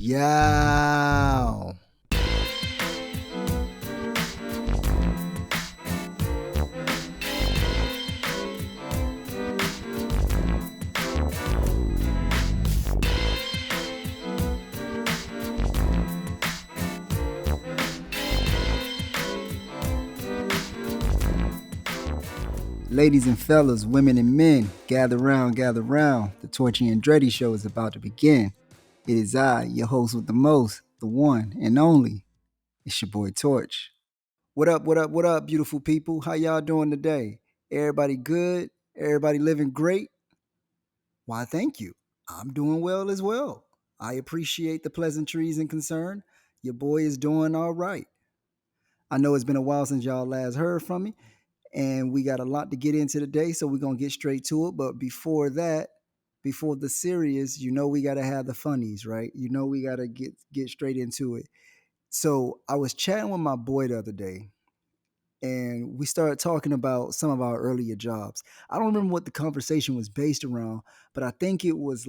Yow. Ladies and fellas, women and men, gather round, gather round. The Torchy and Andretti show is about to begin. It is I, your host with the most, the one and only. It's your boy Torch. What up, what up, what up, beautiful people? How y'all doing today? Everybody good? Everybody living great? Why, thank you. I'm doing well as well. I appreciate the pleasantries and concern. Your boy is doing all right. I know it's been a while since y'all last heard from me, and we got a lot to get into today, so we're gonna get straight to it. But before that, before the serious, we gotta have the funnies, right? We gotta get straight into it. So I was chatting with my boy the other day, and we started talking about some of our earlier jobs. I don't remember what the conversation was based around, but I think it was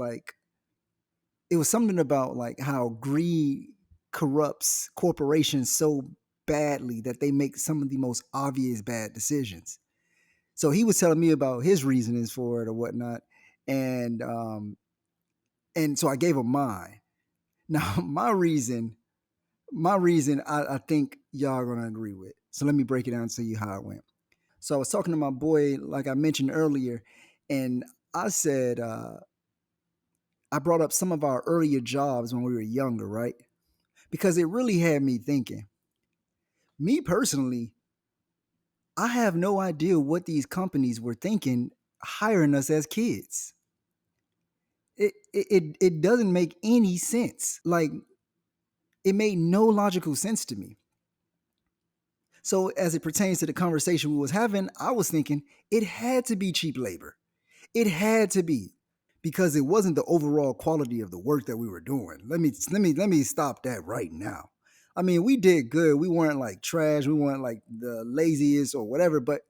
something about like how greed corrupts corporations so badly that they make some of the most obvious bad decisions. So he was telling me about his reasonings for it or whatnot, and so I gave him mine. Now my reason, I think y'all are gonna agree with. So let me break it down to you how it went. So I was talking to my boy, like I mentioned earlier, and I said I brought up some of our earlier jobs when we were younger, right? Because it really had me thinking. Me personally, I have no idea what these companies were thinking hiring us as kids. It doesn't make any sense. Like it made no logical sense to me. So as it pertains to the conversation we was having, I was thinking it had to be cheap labor. It had to be because it wasn't the overall quality of the work that we were doing. Let me stop that right now. I mean, we did good. We weren't like trash. We weren't like the laziest or whatever, but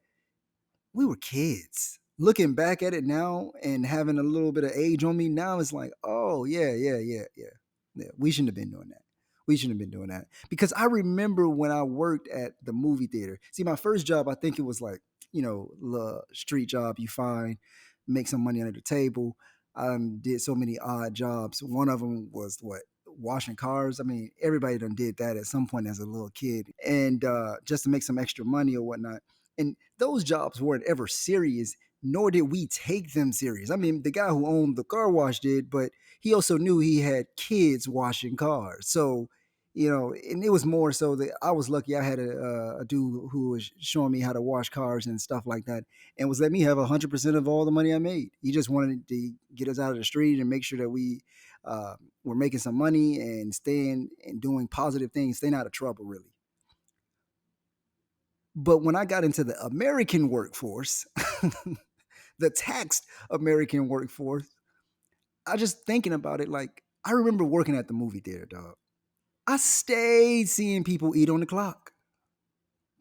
we were kids. Looking back at it now and having a little bit of age on me now, it's like, oh yeah, yeah, yeah, yeah, yeah. We shouldn't have been doing that. We shouldn't have been doing that because I remember when I worked at the movie theater. See, my first job, I think it was like the street job you find, make some money under the table. I did so many odd jobs. One of them was what washing cars. I mean, everybody done did that at some point as a little kid, and just to make some extra money or whatnot. And those jobs weren't ever serious, nor did we take them serious. I mean, the guy who owned the car wash did, but he also knew he had kids washing cars. So, and it was more so that I was lucky I had a dude who was showing me how to wash cars and stuff like that and was letting me have 100% of all the money I made. He just wanted to get us out of the street and make sure that we were making some money and staying and doing positive things, staying out of trouble, really. But when I got into the American workforce, the taxed American workforce, I just thinking about it like I remember working at the movie theater, dog. I stayed seeing people eat on the clock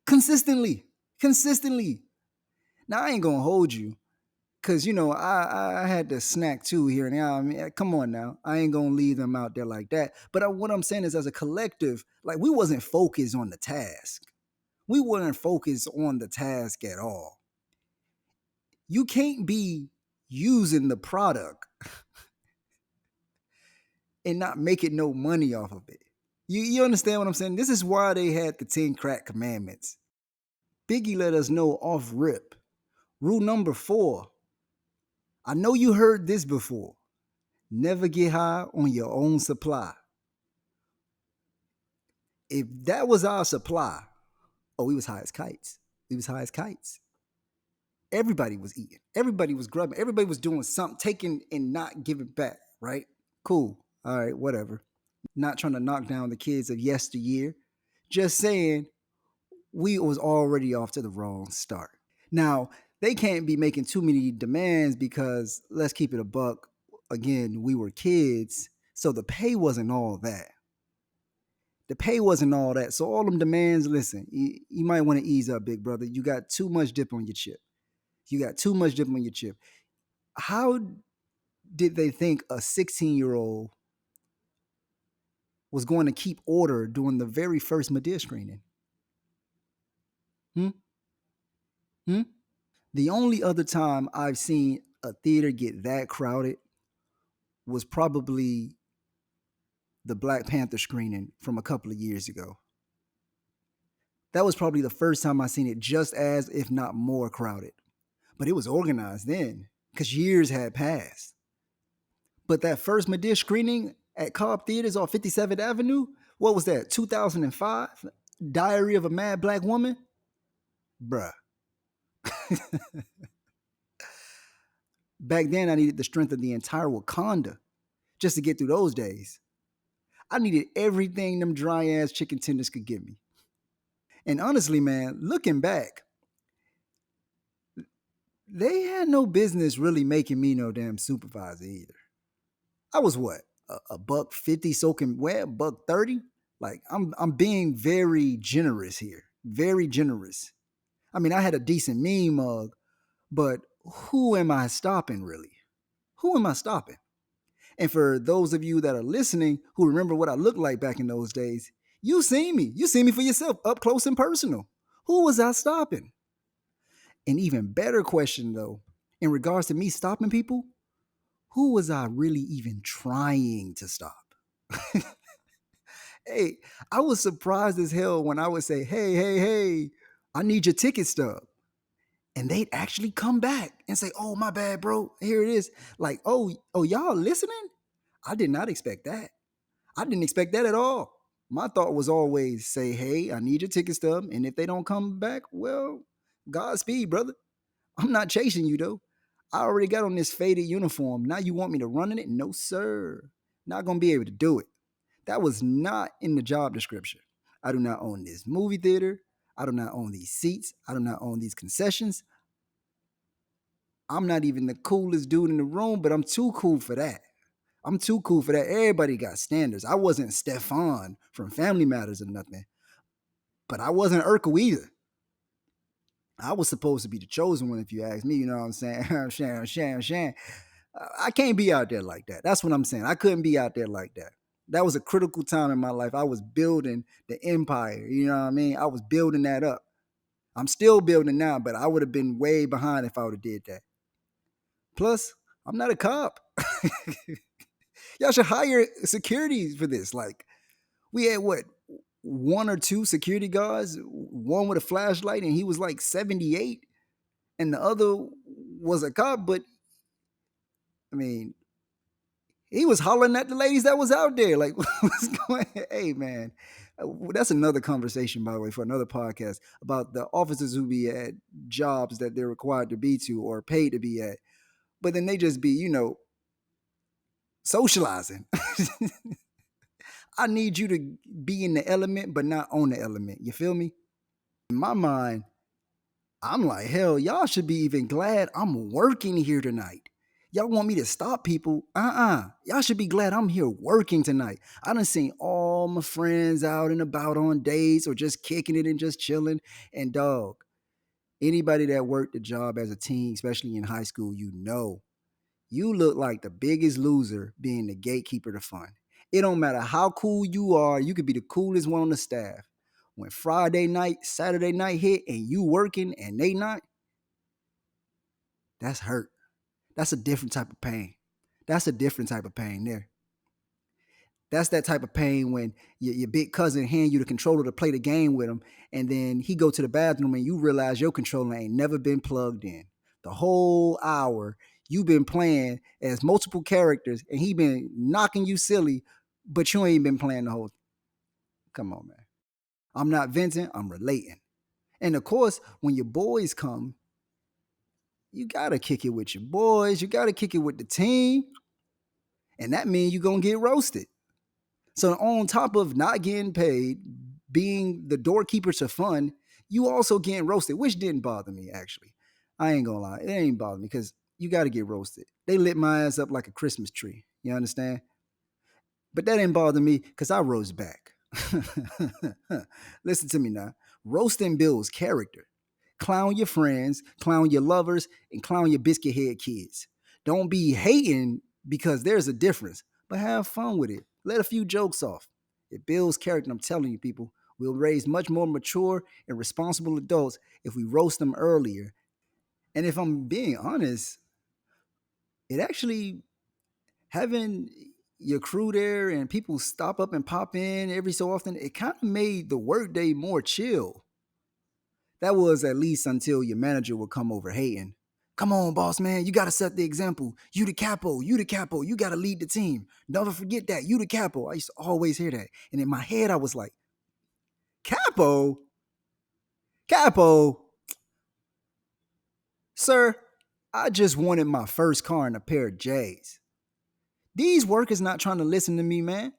consistently, consistently. Now I ain't gonna hold you because I had to snack too here and there. I mean, come on now, I ain't gonna leave them out there like that. But what I'm saying is, as a collective, like we wasn't focused on the task. We weren't focused on the task at all. You can't be using the product and not making no money off of it. You understand what I'm saying? This is why they had the 10 crack commandments. Biggie let us know off rip. Rule number 4. I know you heard this before. Never get high on your own supply. If that was our supply, oh, we was high as kites. We was high as kites. Everybody was eating. Everybody was grubbing. Everybody was doing something, taking and not giving back, right? Cool. All right, whatever. Not trying to knock down the kids of yesteryear. Just saying we was already off to the wrong start. Now, they can't be making too many demands because let's keep it a buck. Again, we were kids, so the pay wasn't all that. The pay wasn't all that. So all them demands, listen, you might want to ease up, big brother. You got too much dip on your chip. You got too much dip on your chip. How did they think a 16-year-old was going to keep order during the very first Medea screening? Hmm? Hmm? The only other time I've seen a theater get that crowded was probably the Black Panther screening from a couple of years ago. That was probably the first time I seen it just as, if not more, crowded. But it was organized then because years had passed. But that first Medea screening at Cobb Theaters on 57th Avenue, what was that, 2005? Diary of a Mad Black Woman? Bruh. Back then, I needed the strength of the entire Wakanda just to get through those days. I needed everything them dry ass chicken tenders could give me. And honestly, man, looking back, they had no business really making me no damn supervisor either. I was what? A buck 50 soaking wet, buck 30? Like I'm being very generous here. Very generous. I mean, I had a decent meme mug, but who am I stopping really? Who am I stopping? And for those of you that are listening who remember what I looked like back in those days, you seen me. You seen me for yourself, up close and personal. Who was I stopping? An even better question, though, in regards to me stopping people, who was I really even trying to stop? Hey, I was surprised as hell when I would say, hey, I need your ticket stub. And they'd actually come back and say, oh, my bad, bro. Here it is. Like, oh, y'all listening? I did not expect that. I didn't expect that at all. My thought was always say, hey, I need your ticket stub. And if they don't come back, well, Godspeed, brother. I'm not chasing you though. I already got on this faded uniform. Now you want me to run in it? No, sir. Not gonna be able to do it. That was not in the job description. I do not own this movie theater. I do not own these seats. I do not own these concessions. I'm not even the coolest dude in the room, but I'm too cool for that. I'm too cool for that. Everybody got standards. I wasn't Stefan from Family Matters or nothing, but I wasn't Urkel either. I was supposed to be the chosen one, if you ask me. You know what I'm saying? Shan. I can't be out there like that. That's what I'm saying. I couldn't be out there like that. That was a critical time in my life. I was building the empire. You know what I mean? I was building that up. I'm still building now, but I would have been way behind if I would have did that. Plus, I'm not a cop. Y'all should hire security for this. Like, we had what, one or two security guards, one with a flashlight, and he was like 78, and the other was a cop, but I mean, he was hollering at the ladies that was out there. Like, what's going on? Hey, man. That's another conversation, by the way, for another podcast about the officers who be at jobs that they're required to be to or paid to be at. But then they just be, socializing. I need you to be in the element, but not on the element. You feel me? In my mind, I'm like, hell, y'all should be even glad I'm working here tonight. Y'all want me to stop people? Y'all should be glad I'm here working tonight. I done seen all my friends out and about on dates or just kicking it and just chilling. And dog, anybody that worked the job as a teen, especially in high school, you look like the biggest loser being the gatekeeper to fun. It don't matter how cool you are, you could be the coolest one on the staff. When Friday night, Saturday night hit and you working and they not, that's hurt. That's a different type of pain. That's a different type of pain there. That's that type of pain when your big cousin hand you the controller to play the game with him, and then he go to the bathroom and you realize your controller ain't never been plugged in. The whole hour you've been playing as multiple characters, and he been knocking you silly, but you ain't been playing the whole. Come on, man. I'm not venting. I'm relating. And of course, when your boys come, you gotta kick it with your boys. You gotta kick it with the team, and that means you're gonna get roasted. So on top of not getting paid, being the doorkeeper to fun, you also getting roasted, which didn't bother me actually. I ain't gonna lie, it ain't bother me because you got to get roasted. They lit my ass up like a Christmas tree. You understand? But that didn't bother me because I rose back. Listen to me now. Roasting builds character. Clown your friends, clown your lovers, and clown your biscuit head kids. Don't be hating because there's a difference, but have fun with it. Let a few jokes off. It builds character. I'm telling you, people, we'll raise much more mature and responsible adults if we roast them earlier. And if I'm being honest, it actually having your crew there and people stop up and pop in every so often, it kind of made the workday more chill. That was at least until your manager would come over hating. Come on, boss man, you gotta set the example. You the capo, you the capo, you gotta lead the team. Never forget that. You the capo. I used to always hear that. And in my head, I was like, capo? Capo? Sir, I just wanted my first car and a pair of J's. These workers not trying to listen to me, man.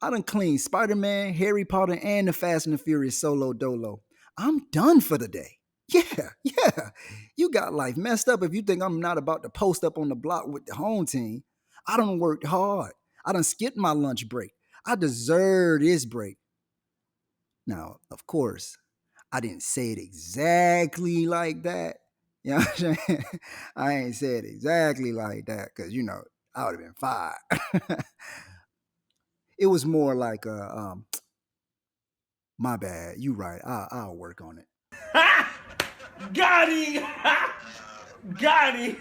I done cleaned Spider Man, Harry Potter, and the Fast and the Furious solo dolo. I'm done for the day. Yeah, yeah. You got life messed up if you think I'm not about to post up on the block with the home team. I done worked hard. I done skipped my lunch break. I deserve this break. Now, of course, I didn't say it exactly like that. You know what I'm saying? I ain't said exactly like that because, I would have been fired. It was more like my bad. You right. I'll work on it. Got him! Got him!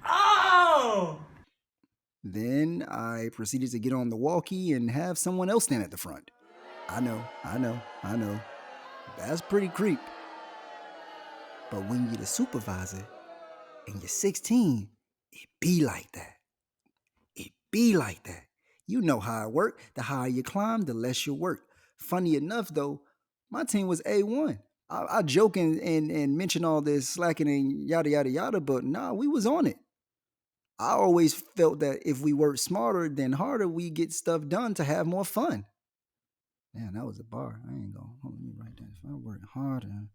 Oh! Then I proceeded to get on the walkie and have someone else stand at the front. I know. That's pretty creep. But when you're the supervisor and you're 16, it be like that. It be like that. You know how it work. The higher you climb, the less you work. Funny enough, though, my team was A1. I joke and mention all this slacking and yada yada yada, but nah, we was on it. I always felt that if we work smarter than harder, we get stuff done to have more fun. Man, that was a bar. I ain't gonna let me write that. If I work harder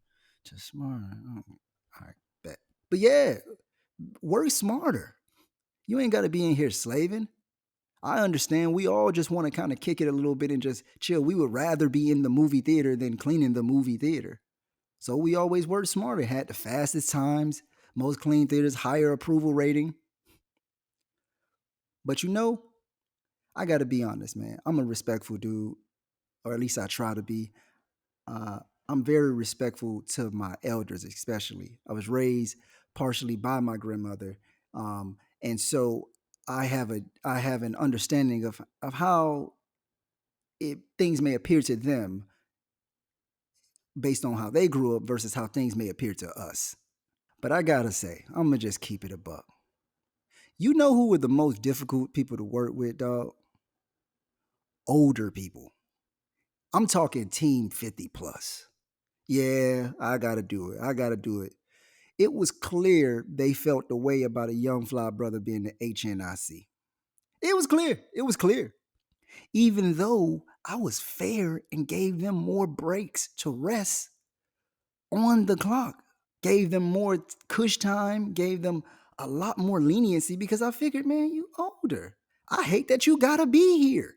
to smarter, I bet. But yeah, work smarter. You ain't got to be in here slaving. I understand we all just want to kind of kick it a little bit and just chill. We would rather be in the movie theater than cleaning the movie theater. So we always worked smarter, had the fastest times, most clean theaters, higher approval rating. But I got to be honest, man. I'm a respectful dude, or at least I try to be. Uh, I'm very respectful to my elders, especially. I was raised partially by my grandmother, and so I have an understanding of how things may appear to them based on how they grew up versus how things may appear to us. But I gotta say, I'm gonna just keep it a buck. You know who were the most difficult people to work with, dog? Older people. I'm talking team 50 plus. Yeah, I gotta do it. I gotta do it. It was clear they felt the way about a young fly brother being the HNIC. It was clear. It was clear. Even though I was fair and gave them more breaks to rest on the clock, gave them more cush time, gave them a lot more leniency because I figured, man, you older. I hate that you gotta be here.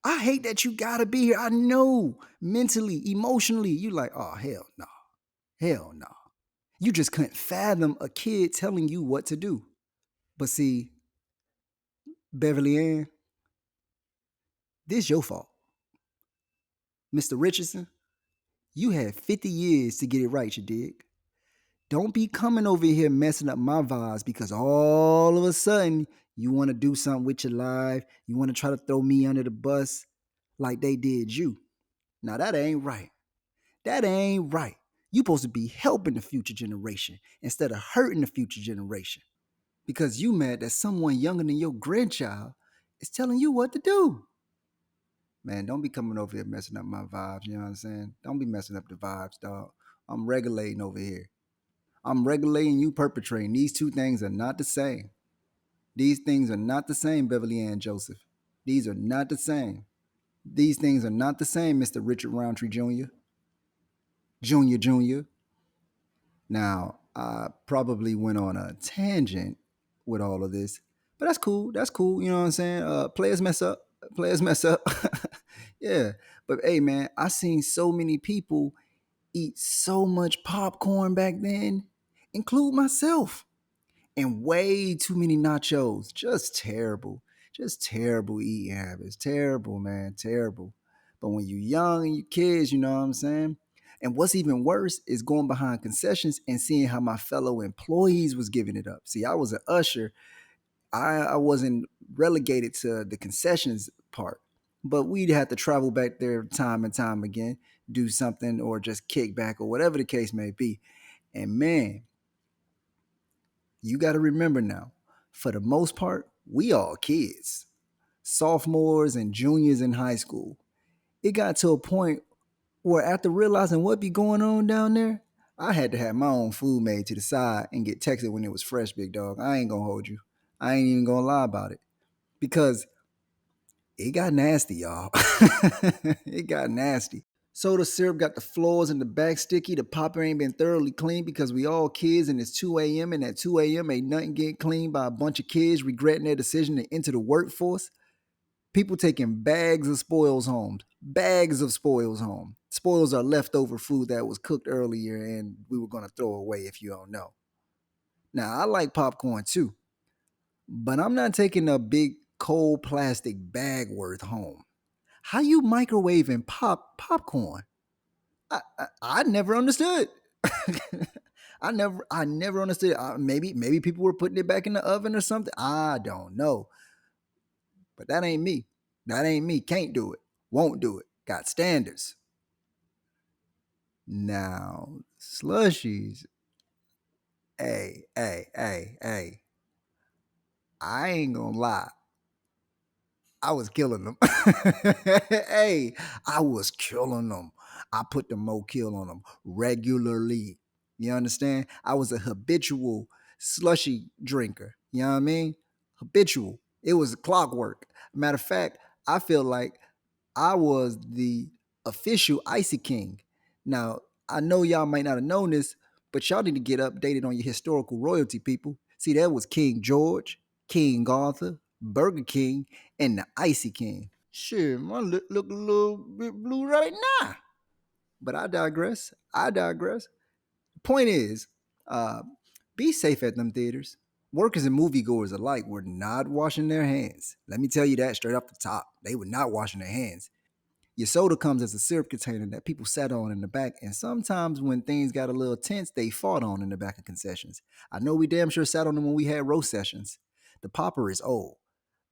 I hate that you gotta be here. I know mentally, emotionally, you like, oh, hell no. Hell no. You just couldn't fathom a kid telling you what to do. But see, Beverly Ann, this your fault. Mr. Richardson, you had 50 years to get it right, you dig? Don't be coming over here messing up my vibes because all of a sudden you want to do something with your life. You want to try to throw me under the bus like they did you. Now that ain't right. That ain't right. You supposed to be helping the future generation instead of hurting the future generation. Because you mad that someone younger than your grandchild is telling you what to do. Man, don't be coming over here messing up my vibes, you know what I'm saying? Don't be messing up the vibes, dog. I'm regulating over here. I'm regulating, you perpetrating. These two things are not the same. These things are not the same, Beverly Ann Joseph. These are not the same. These things are not the same, Mr. Richard Roundtree Jr. Jr. Now, I probably went on a tangent with all of this, but that's cool. That's cool. You know what I'm saying? Players mess up. Players mess up. Yeah. But hey, man, I seen so many people eat so much popcorn back then, include myself, and way too many nachos. Just terrible. Just terrible eating habits. Terrible, man. Terrible. But when you're young and you kids, you know what I'm saying? And what's even worse is going behind concessions and seeing how my fellow employees was giving it up. See, I was an usher. I wasn't relegated to the concessions part, but we'd have to travel back there time and time again, do something or just kick back or whatever the case may be. And man, you got to remember now, for the most part, we all kids, sophomores and juniors in high school. It got to a point where after realizing what be going on down there, I had to have my own food made to the side and get texted when it was fresh, big dog. I ain't gonna hold you. I ain't even gonna lie about it because it got nasty, y'all. It got nasty. Soda syrup got the floors in the back sticky. The popper ain't been thoroughly cleaned because we all kids and it's 2 a.m. and at 2 a.m. ain't nothing getting cleaned by a bunch of kids regretting their decision to enter the workforce. People taking bags of spoils home. Bags of spoils home. Spoils are leftover food that was cooked earlier and we were going to throw away if you don't know. Now, I like popcorn too, but I'm not taking a big cold plastic bag worth home. How you microwaving popcorn? I never understood. I never understood. Maybe people were putting it back in the oven or something. I don't know. But that ain't me. That ain't me. Can't do it. Won't do it. Got standards. Now, slushies. Hey. I ain't gonna lie. I was killing them. Hey, I was killing them. I put the mo kill on them regularly. You understand? I was a habitual slushy drinker. You know what I mean? Habitual. It was clockwork. Matter of fact, I feel like I was the official Icy King. Now, I know y'all might not have known this, but y'all need to get updated on your historical royalty, people. See, that was King George, King Arthur, Burger King, and the Icy King. Shit, my lip look a little bit blue right now. But I digress. I digress. Point is, uh, be safe at them theaters. Workers and moviegoers alike were not washing their hands. Let me tell you that straight off the top. They were not washing their hands. Your soda comes as a syrup container that people sat on in the back, and sometimes when things got a little tense, they fought on in the back of concessions. I know we damn sure sat on them when we had roast sessions. The popper is old.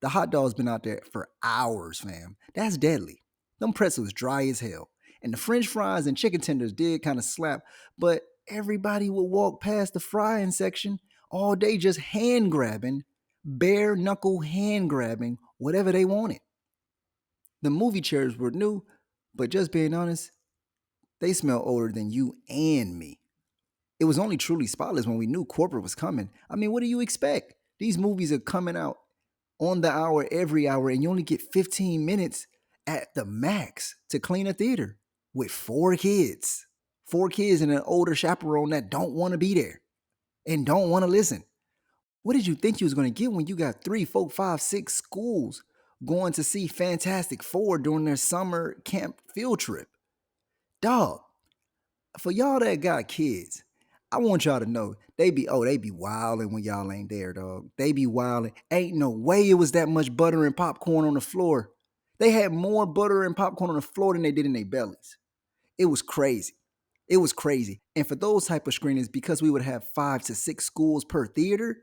The hot dog's been out there for hours, fam. That's deadly. Them pretzels dry as hell. And the french fries and chicken tenders did kind of slap, but everybody would walk past the frying section all day just hand grabbing, bare knuckle hand grabbing, whatever they wanted. The movie chairs were new, but just being honest, they smell older than you and me. It was only truly spotless when we knew corporate was coming. I mean, what do you expect? These movies are coming out on the hour, every hour, and you only get 15 minutes at the max to clean a theater with four kids. Four kids and an older chaperone that don't want to be there and don't want to listen. What did you think you was going to get when you got 3, 4, 5, 6 schools going to see Fantastic Four during their summer camp field trip? Dog, for y'all that got kids, I want y'all to know they be wilding when y'all ain't there, dog. They be wilding. Ain't no way it was that much butter and popcorn on the floor. They had more butter and popcorn on the floor than they did in their bellies. It was crazy. It was crazy. And for those type of screenings, because we would have 5 to 6 schools per theater,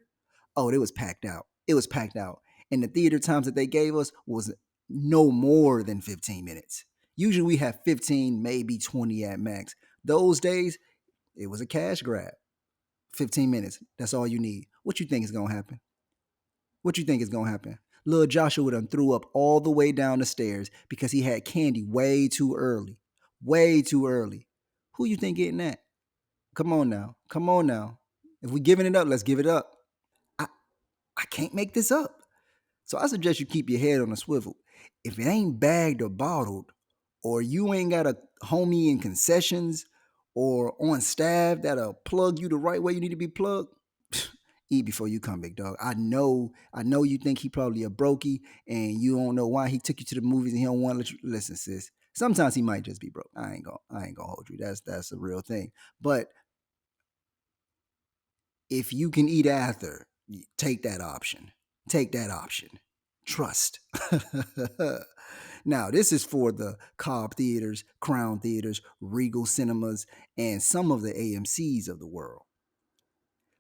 oh, it was packed out. It was packed out. And the theater times that they gave us was no more than 15 minutes. Usually we have 15, maybe 20 at max. Those days, it was a cash grab. 15 minutes. That's all you need. What you think is gonna happen? What you think is gonna happen? Little Joshua done threw up all the way down the stairs because he had candy way too early. Way too early. Who you think getting that? Come on now. Come on now. If we giving it up, let's give it up. I, I can't make this up. So I suggest you keep your head on a swivel. If it ain't bagged or bottled, or you ain't got a homie in concessions or on staff that'll plug you the right way you need to be plugged, eat before you come, big dog. I know you think he probably a brokey and you don't know why he took you to the movies and he don't want to let you listen, sis. Sometimes he might just be broke. I ain't gonna hold you. That's a real thing. But if you can eat after, take that option. Take that option. Trust. Now, this is for the Cobb Theaters, Crown Theaters, Regal Cinemas, and some of the AMCs of the world.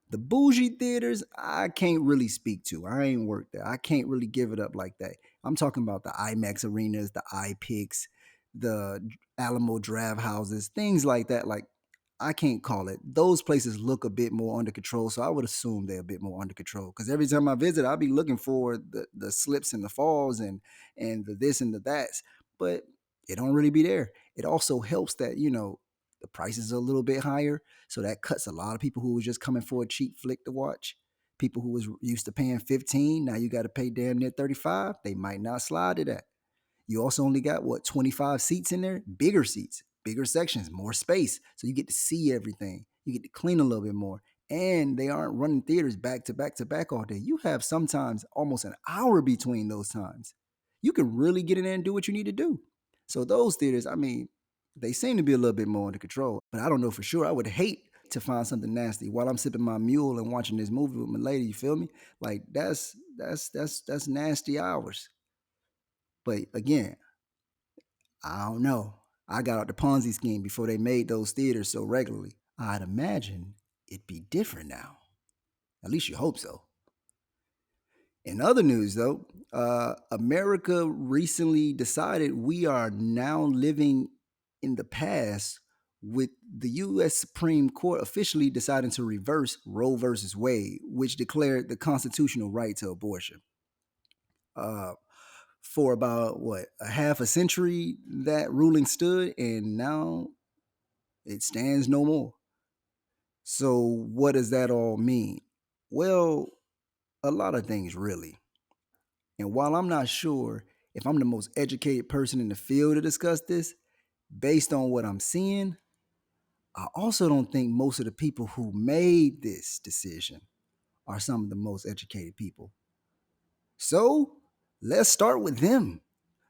The bougie theaters, I can't really speak to. I ain't worked there. I can't really give it up like that. I'm talking about the IMAX arenas, the iPix, the Alamo Draft houses, things like that. Like, I can't call it. Those places look a bit more under control, so I would assume they're a bit more under control. Because every time I visit, I'll be looking for the slips and the falls and the this and the that's, but it don't really be there. It also helps that the prices are a little bit higher, so that cuts a lot of people who was just coming for a cheap flick to watch. People who was used to paying 15, now you got to pay damn near 35. They might not slide to that. You also only got 25 seats in there, bigger seats, bigger sections, more space. So you get to see everything. You get to clean a little bit more. And they aren't running theaters back to back to back all day. You have sometimes almost an hour between those times. You can really get in there and do what you need to do. So those theaters, I mean, they seem to be a little bit more under control, but I don't know for sure. I would hate to find something nasty while I'm sipping my mule and watching this movie with my lady. You feel me? Like that's nasty hours. But again, I don't know. I got out the Ponzi scheme before they made those theaters so regularly. I'd imagine it'd be different now. At least you hope so. In other news, though, America recently decided we are now living in the past with the U.S. Supreme Court officially deciding to reverse Roe versus Wade, which declared the constitutional right to abortion. Uh, for about a half a century, that ruling stood, and now it stands no more. So, what does that all mean? Well, a lot of things, really. And while I'm not sure if I'm the most educated person in the field to discuss this, based on what I'm seeing, I also don't think most of the people who made this decision are some of the most educated people. So, let's start with them,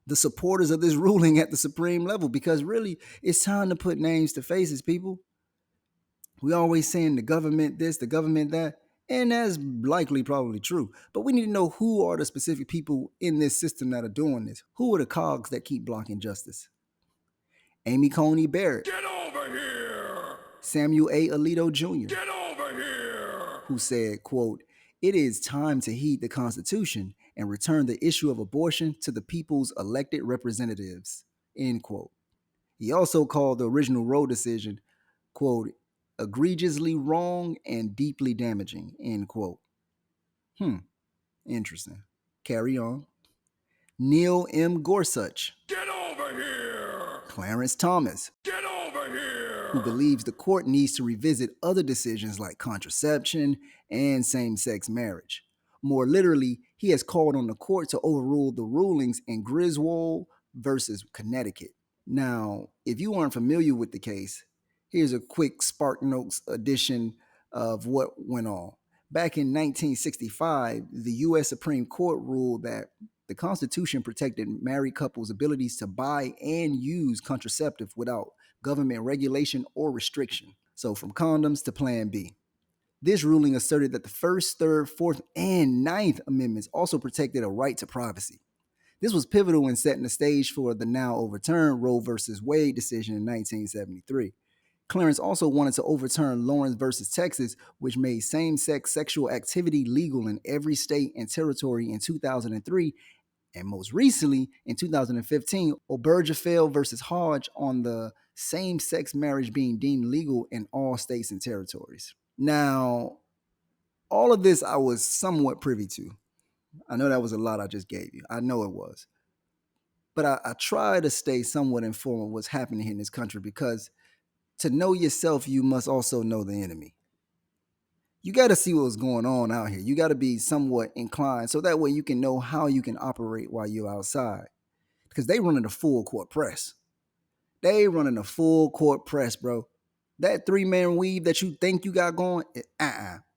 the supporters of this ruling at the supreme level, because really, it's time to put names to faces, people. We always saying the government this, the government that, and that's likely probably true. But we need to know who are the specific people in this system that are doing this. Who are the cogs that keep blocking justice? Amy Coney Barrett. Get over here! Samuel A. Alito Jr., Get over here! who said, quote, "It is time to heed the Constitution and return the issue of abortion to the people's elected representatives," end quote. He also called the original Roe decision, quote, "egregiously wrong and deeply damaging," end quote. Hmm, interesting. Carry on. Neil M. Gorsuch. Get over here! Clarence Thomas, Get over here! who believes the court needs to revisit other decisions like contraception and same sex marriage. More literally, he has called on the court to overrule the rulings in Griswold versus Connecticut. Now, if you aren't familiar with the case, here's a quick Spark Notes edition of what went on. Back in 1965, the U.S. Supreme Court ruled that the Constitution protected married couples' abilities to buy and use contraceptive without government regulation or restriction. So, from condoms to Plan B. This ruling asserted that the First, Third, Fourth, and Ninth Amendments also protected a right to privacy. This was pivotal in setting the stage for the now overturned Roe versus Wade decision in 1973. Clarence also wanted to overturn Lawrence versus Texas, which made same sex sexual activity legal in every state and territory in 2003. And most recently, in 2015, Obergefell versus Hodge on the same sex marriage being deemed legal in all states and territories. Now, all of this I was somewhat privy to. I know that was a lot I just gave you. I know it was. But I try to stay somewhat informed of what's happening here in this country because to know yourself, you must also know the enemy. You got to see what's going on out here. You got to be somewhat inclined so that way you can know how you can operate while you're outside. Because they running a full court press. They running a full court press, bro. That 3-man weave that you think you got going,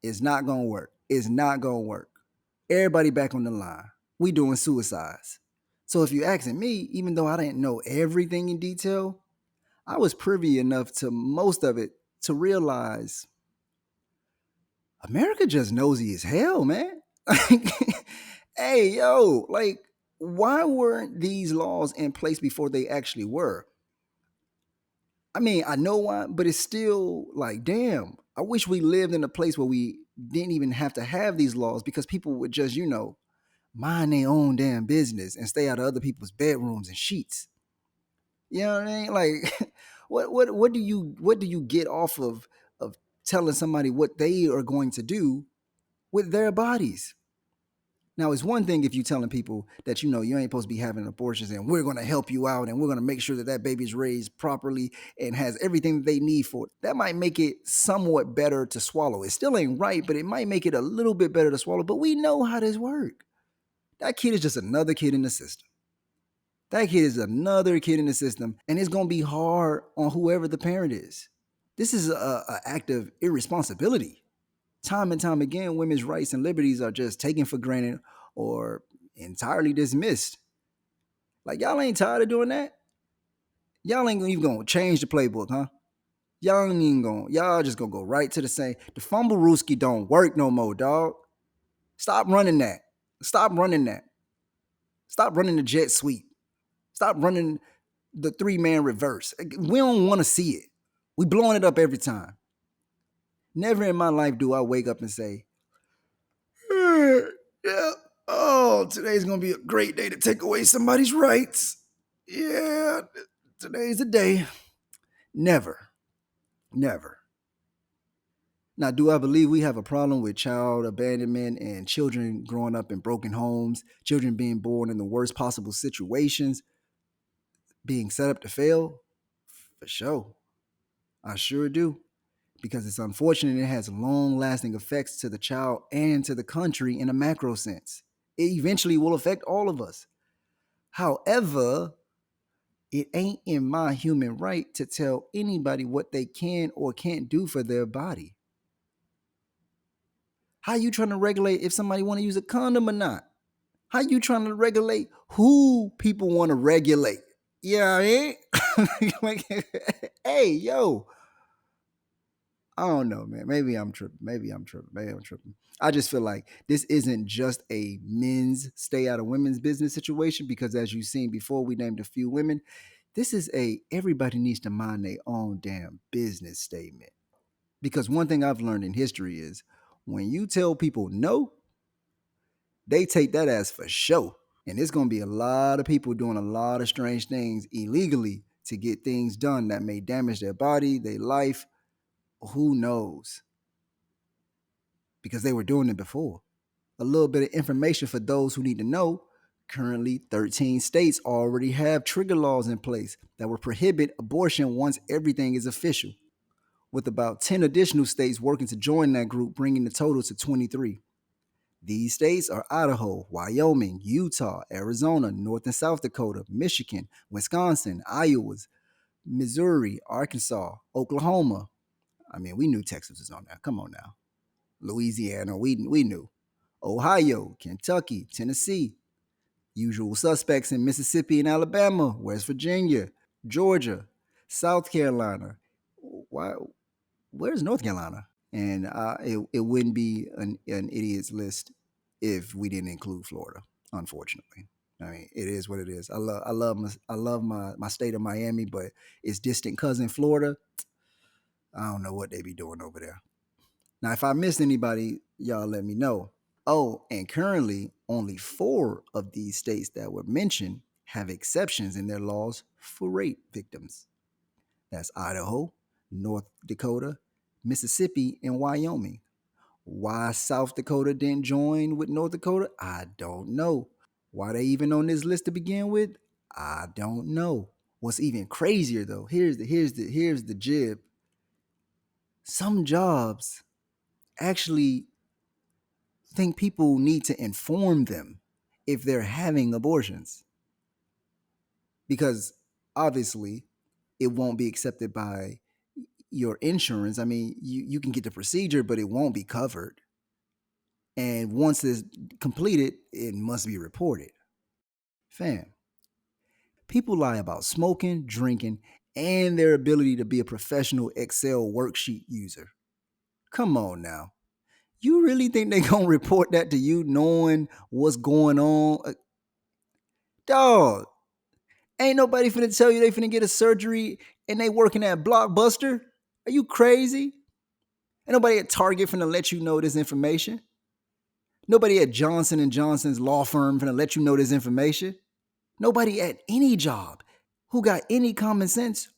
it's not going to work. It's not going to work. Everybody back on the line. We doing suicides. So if you're asking me, even though I didn't know everything in detail, I was privy enough to most of it to realize America just nosy as hell, man. Hey, yo, like, why weren't these laws in place before they actually were? I mean, I know why, but it's still like, damn, I wish we lived in a place where we didn't even have to have these laws because people would just, mind their own damn business and stay out of other people's bedrooms and sheets. You know what I mean? Like, what do you get off of telling somebody what they are going to do with their bodies? Now, it's one thing if you're telling people that you ain't supposed to be having abortions, and we're going to help you out, and we're going to make sure that that baby's raised properly and has everything that they need for it. That might make it somewhat better to swallow. It still ain't right, but it might make it a little bit better to swallow. But we know how this works. That kid is just another kid in the system. That kid is another kid in the system, and it's going to be hard on whoever the parent is. This is a act of irresponsibility. Time and time again, women's rights and liberties are just taken for granted or entirely dismissed. Like, y'all ain't tired of doing that? Y'all ain't even gonna change the playbook, huh? Y'all ain't even gonna, y'all just gonna go right to the same. The fumble rooski don't work no more, dog. Stop running that. Stop running that. Stop running the jet sweep. Stop running the 3-man reverse. We don't want to see it. We blowing it up every time. Never in my life do I wake up and say, yeah, oh, today's gonna be a great day to take away somebody's rights. Yeah, today's the day. Never, never. Now, do I believe we have a problem with child abandonment and children growing up in broken homes, children being born in the worst possible situations, being set up to fail? For sure. I sure do. Because it's unfortunate it has long lasting effects to the child and to the country in a macro sense. It eventually will affect all of us. However, it ain't in my human right to tell anybody what they can or can't do for their body. How you trying to regulate if somebody want to use a condom or not? How you trying to regulate who people want to regulate? Yeah, like, hey, yo, I don't know, man. Maybe I'm tripping. Maybe I'm tripping. I just feel like this isn't just a men's stay out of women's business situation because, as you've seen before, we named a few women. This is a everybody needs to mind their own damn business statement. Because one thing I've learned in history is when you tell people no, they take that as for sure. And there's going to be a lot of people doing a lot of strange things illegally to get things done that may damage their body, their life. Who knows? Because they were doing it before. A little bit of information for those who need to know. Currently, 13 states already have trigger laws in place that will prohibit abortion once everything is official, with about 10 additional states working to join that group, bringing the total to 23. These states are Idaho, Wyoming, Utah, Arizona, North and South Dakota, Michigan, Wisconsin, Iowa, Missouri, Arkansas, Oklahoma. I mean, we knew Texas was on there. Come on now. Louisiana, we knew. Ohio, Kentucky, Tennessee, usual suspects in Mississippi and Alabama, West Virginia, Georgia, South Carolina. Why? Where's North Carolina? And it wouldn't be an idiot's list if we didn't include Florida. Unfortunately, I mean it is what it is. I love my state of Miami, but its distant cousin Florida. I don't know what they be doing over there. Now, if I missed anybody, y'all let me know. Oh, and currently, only 4 of these states that were mentioned have exceptions in their laws for rape victims. That's Idaho, North Dakota, Mississippi, and Wyoming. Why South Dakota didn't join with North Dakota, I don't know. Why they even on this list to begin with, I don't know. What's even crazier though, here's the jib. Some jobs actually think people need to inform them if they're having abortions because obviously it won't be accepted by your insurance. I mean, you can get the procedure, but it won't be covered. And once it's completed, it must be reported. Fam, people lie about smoking, drinking, and their ability to be a professional Excel worksheet user. Come on now. You really think they gonna report that to you knowing what's going on? Dog, ain't nobody finna tell you they finna get a surgery and they working at Blockbuster. Are you crazy? Ain't nobody at Target finna let you know this information. Nobody at Johnson and Johnson's law firm finna let you know this information. Nobody at any job who got any common sense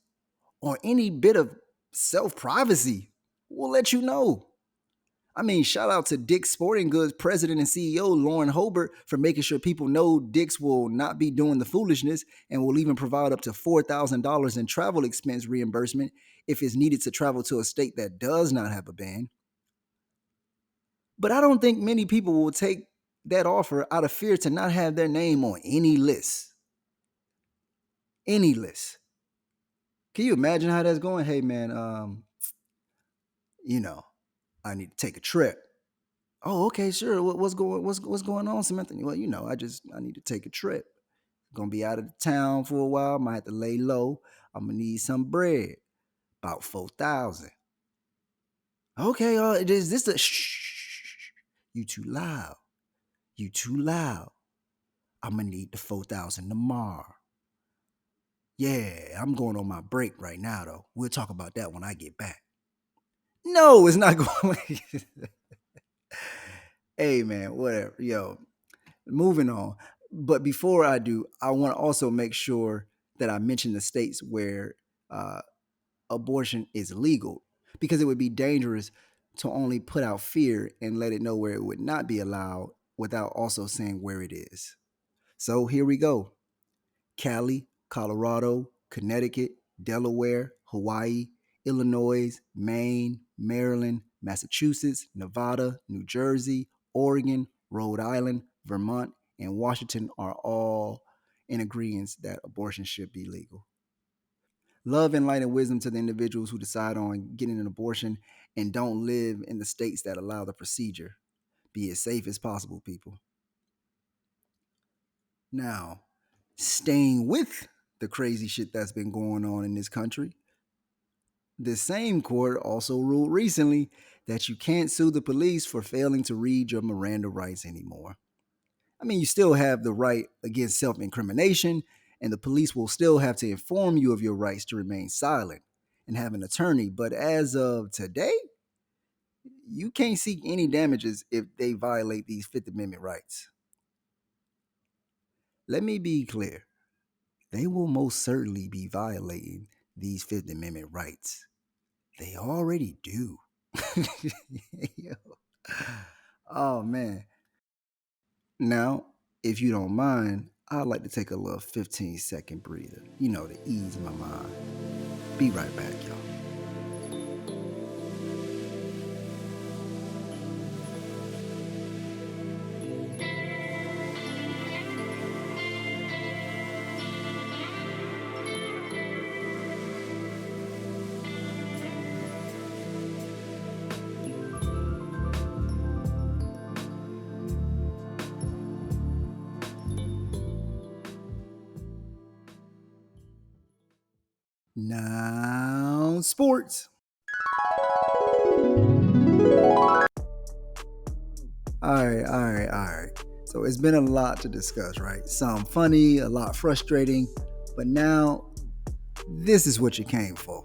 or any bit of self-privacy will let you know. I mean, shout out to Dick's Sporting Goods president and CEO Lauren Hobart for making sure people know Dick's will not be doing the foolishness and will even provide up to $4,000 in travel expense reimbursement if it's needed to travel to a state that does not have a ban. But I don't think many people will take that offer out of fear to not have their name on any list. Any list. Can you imagine how that's going? Hey man, you know, I need to take a trip. Oh, okay, sure. What's going on, Samantha? Well, I need to take a trip. Gonna be out of the town for a while. Might have to lay low. I'm gonna need some bread. About 4,000. Okay, is this a shh? You too loud. You too loud. I'm gonna need the 4,000 tomorrow. Yeah, I'm going on my break right now though. We'll talk about that when I get back. No, it's not going. Hey man, whatever. Yo, moving on. But before I do, I want to also make sure that I mention the states where uh, abortion is legal, because it would be dangerous to only put out fear and let it know where it would not be allowed without also saying where it is. So here we go: Cali, Colorado, Connecticut, Delaware, Hawaii, Illinois, Maine, Maryland, Massachusetts, Nevada, New Jersey, Oregon, Rhode Island, Vermont, and Washington are all in agreement that abortion should be legal. Love and light and wisdom to the individuals who decide on getting an abortion and don't live in the states that allow the procedure. Be as safe as possible, people. Now, staying with the crazy shit that's been going on in this country, this same court also ruled recently that you can't sue the police for failing to read your Miranda rights anymore. I mean, you still have the right against self incrimination, and the police will still have to inform you of your rights to remain silent and have an attorney. But as of today, you can't seek any damages if they violate these Fifth Amendment rights. Let me be clear, they will most certainly be violating these Fifth Amendment rights. They already do. Oh, man. Now, if you don't mind, I'd like to take a little 15-second breather, to ease my mind. Be right back, y'all. Now, sports. All right. So it's been a lot to discuss, right? Some funny, a lot frustrating, but now this is what you came for.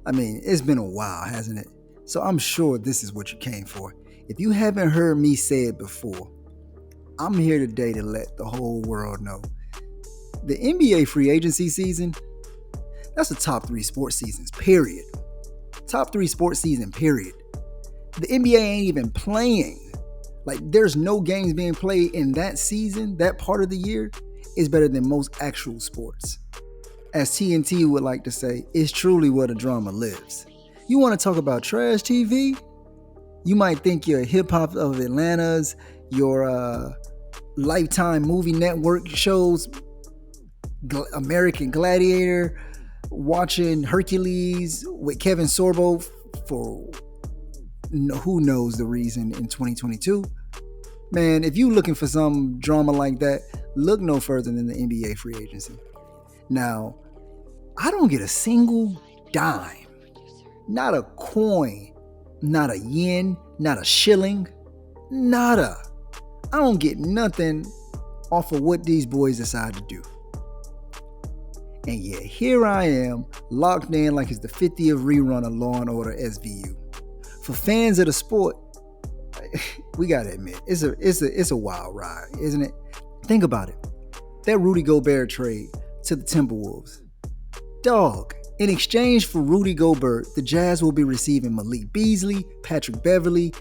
I mean, it's been a while, hasn't it? So I'm sure this is what you came for. If you haven't heard me say it before, I'm here today to let the whole world know. The NBA free agency season, that's the top 3 sports seasons, period. Top 3 sports season, period. The NBA ain't even playing. Like, there's no games being played in that season, that part of the year is better than most actual sports. As TNT would like to say, it's truly where the drama lives. You want to talk about trash TV? You might think your Hip Hop of Atlanta's, your Lifetime movie network shows, American Gladiator, watching Hercules with Kevin Sorbo for who knows the reason in 2022. Man, if you looking for some drama like that, look no further than the NBA free agency. Now, I don't get a single dime, not a coin, not a yen, Not a shilling. Nada. I don't get nothing off of what these boys decide to do. And yet here I am, locked in like it's the 50th rerun of Law and Order SVU. For fans of the sport, we gotta admit, it's a wild ride, isn't it? Think about it. That Rudy Gobert trade to the Timberwolves. Dog, in exchange for Rudy Gobert, the Jazz will be receiving Malik Beasley, Patrick Beverly,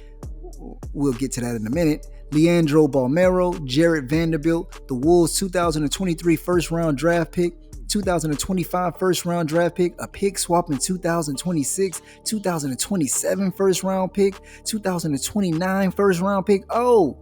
we'll get to that in a minute, Leandro Balmero, Jarrett Vanderbilt, the Wolves 2023 first round draft pick, 2025 first round draft pick, a pick swap in 2026, 2027 first round pick, 2029 first round pick. Oh,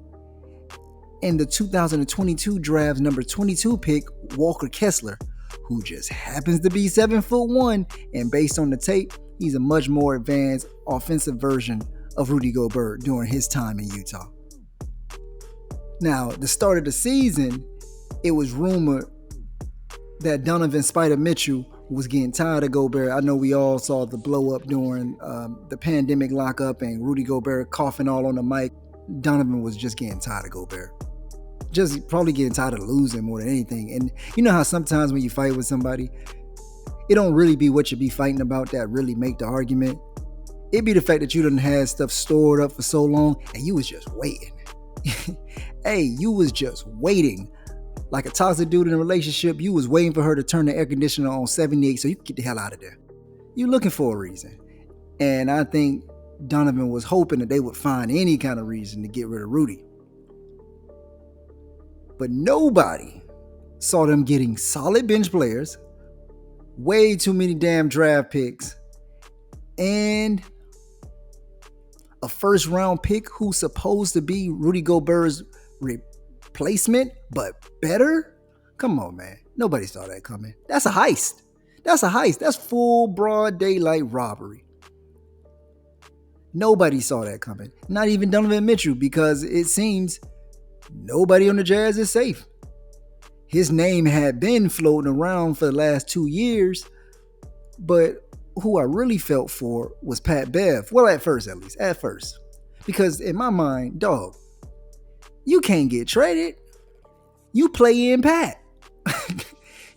and the 2022 draft's number 22 pick, Walker Kessler, who just happens to be 7'1", and based on the tape, he's a much more advanced offensive version of Rudy Gobert during his time in Utah. Now, the start of the season, it was rumored that Donovan Spider Mitchell was getting tired of Gobert. I know we all saw the blow up during the pandemic lockup and Rudy Gobert coughing all on the mic. Donovan was just getting tired of Gobert. Just probably getting tired of losing more than anything. And you know how sometimes when you fight with somebody, it don't really be what you be fighting about that really make the argument. It be the fact that you done had stuff stored up for so long and you was just waiting. Hey, you was just waiting. Like a toxic dude in a relationship, you was waiting for her to turn the air conditioner on 78 so you could get the hell out of there. You looking for a reason. And I think Donovan was hoping that they would find any kind of reason to get rid of Rudy. But nobody saw them getting solid bench players, way too many damn draft picks, and a first round pick who's supposed to be Rudy Gobert's replacement, but better? Come on, man. Nobody saw that coming. That's a heist. That's full broad daylight robbery. Nobody saw that coming. Not even Donovan Mitchell, because it seems nobody on the Jazz is safe. His name had been floating around for the last 2 years, but who I really felt for was Pat Bev. Well, at first, at least. At first. Because in my mind, dog, you can't get traded. You play in Pat.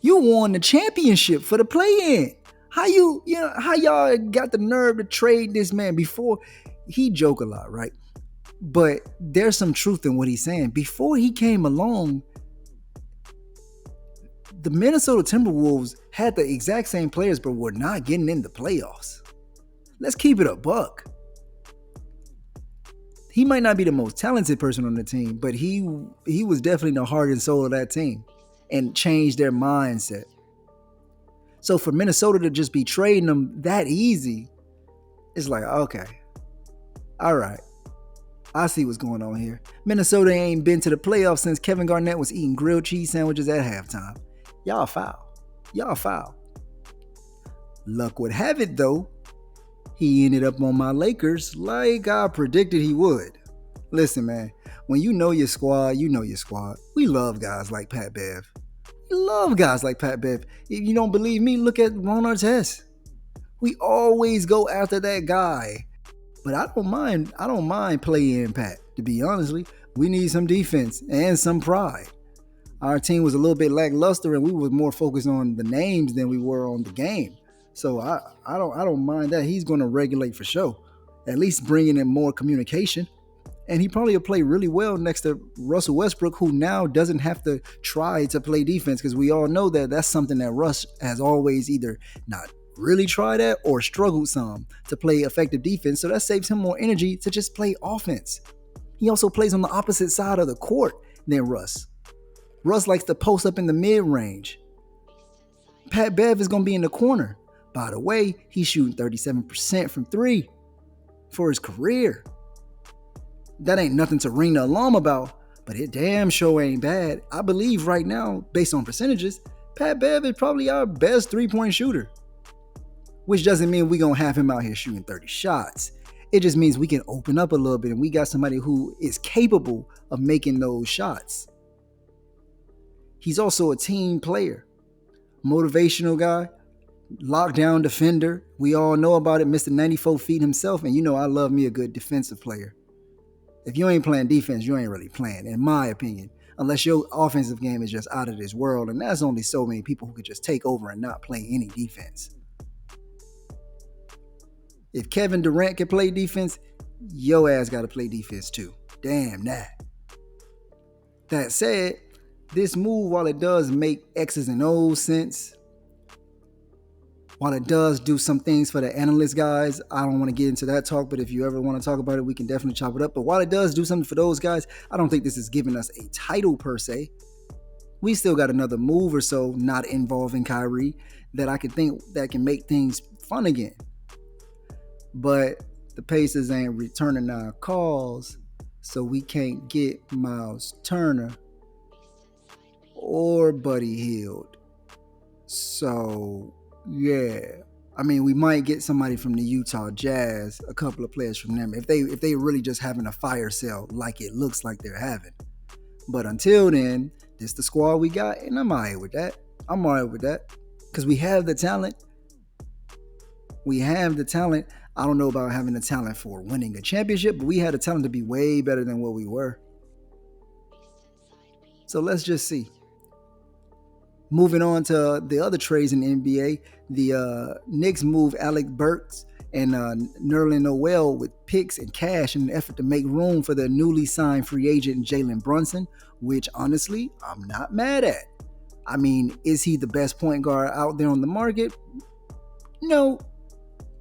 You won the championship for the play-in. How y'all got the nerve to trade this man? Before, he joke a lot, right? But there's some truth in what he's saying. Before he came along, the Minnesota Timberwolves had the exact same players, but were not getting in the playoffs. Let's keep it a buck. He might not be the most talented person on the team, but he was definitely the heart and soul of that team and changed their mindset. So for Minnesota to just be trading them that easy, it's like, okay, all right, I see what's going on here. Minnesota ain't been to the playoffs since Kevin Garnett was eating grilled cheese sandwiches at halftime. Y'all foul. Luck would have it, though, he ended up on my Lakers like I predicted he would. Listen, man, when you know your squad, you know your squad. We love guys like Pat Bev. We love guys like Pat Bev. If you don't believe me, look at Ron Artest. We always go after that guy. But I don't mind playing Pat, to be honestly. We need some defense and some pride. Our team was a little bit lackluster and we were more focused on the names than we were on the game. So I don't mind that. He's going to regulate for sure. At least bringing in more communication. And he probably will play really well next to Russell Westbrook, who now doesn't have to try to play defense, because we all know that that's something that Russ has always either not really tried at or struggled some to play effective defense. So that saves him more energy to just play offense. He also plays on the opposite side of the court than Russ. Russ likes to post up in the mid-range. Pat Bev is going to be in the corner. By the way, he's shooting 37% from three for his career. That ain't nothing to ring the alarm about, but it damn sure ain't bad. I believe right now, based on percentages, Pat Bev is probably our best three-point shooter. Which doesn't mean we're going to have him out here shooting 30 shots. It just means we can open up a little bit and we got somebody who is capable of making those shots. He's also a team player, motivational guy. Lockdown defender. We all know about it, Mr. 94 feet himself. And you know I love me a good defensive player. If you ain't playing defense, you ain't really playing, in my opinion. Unless your offensive game is just out of this world. And there's only so many people who could just take over and not play any defense. If Kevin Durant can play defense, your ass got to play defense too. Damn that. That said, this move, while it does make X's and O's sense, while it does do some things for the analyst guys, I don't want to get into that talk, but if you ever want to talk about it, we can definitely chop it up. But while it does do something for those guys, I don't think this is giving us a title per se. We still got another move or so not involving Kyrie that I can think that can make things fun again. But the Pacers ain't returning our calls, so we can't get Miles Turner or Buddy Hield. So, yeah. I mean, we might get somebody from the Utah Jazz, a couple of players from them, if they really just having a fire sale like it looks like they're having. But until then, this is the squad we got, and I'm all right with that. Because we have the talent. I don't know about having the talent for winning a championship, but we had the talent to be way better than what we were. So let's just see. Moving on to the other trades in the NBA, the Knicks moved Alec Burks and Nerlens Noel with picks and cash in an effort to make room for the newly signed free agent Jalen Brunson, which honestly, I'm not mad at. I mean, is he the best point guard out there on the market? No,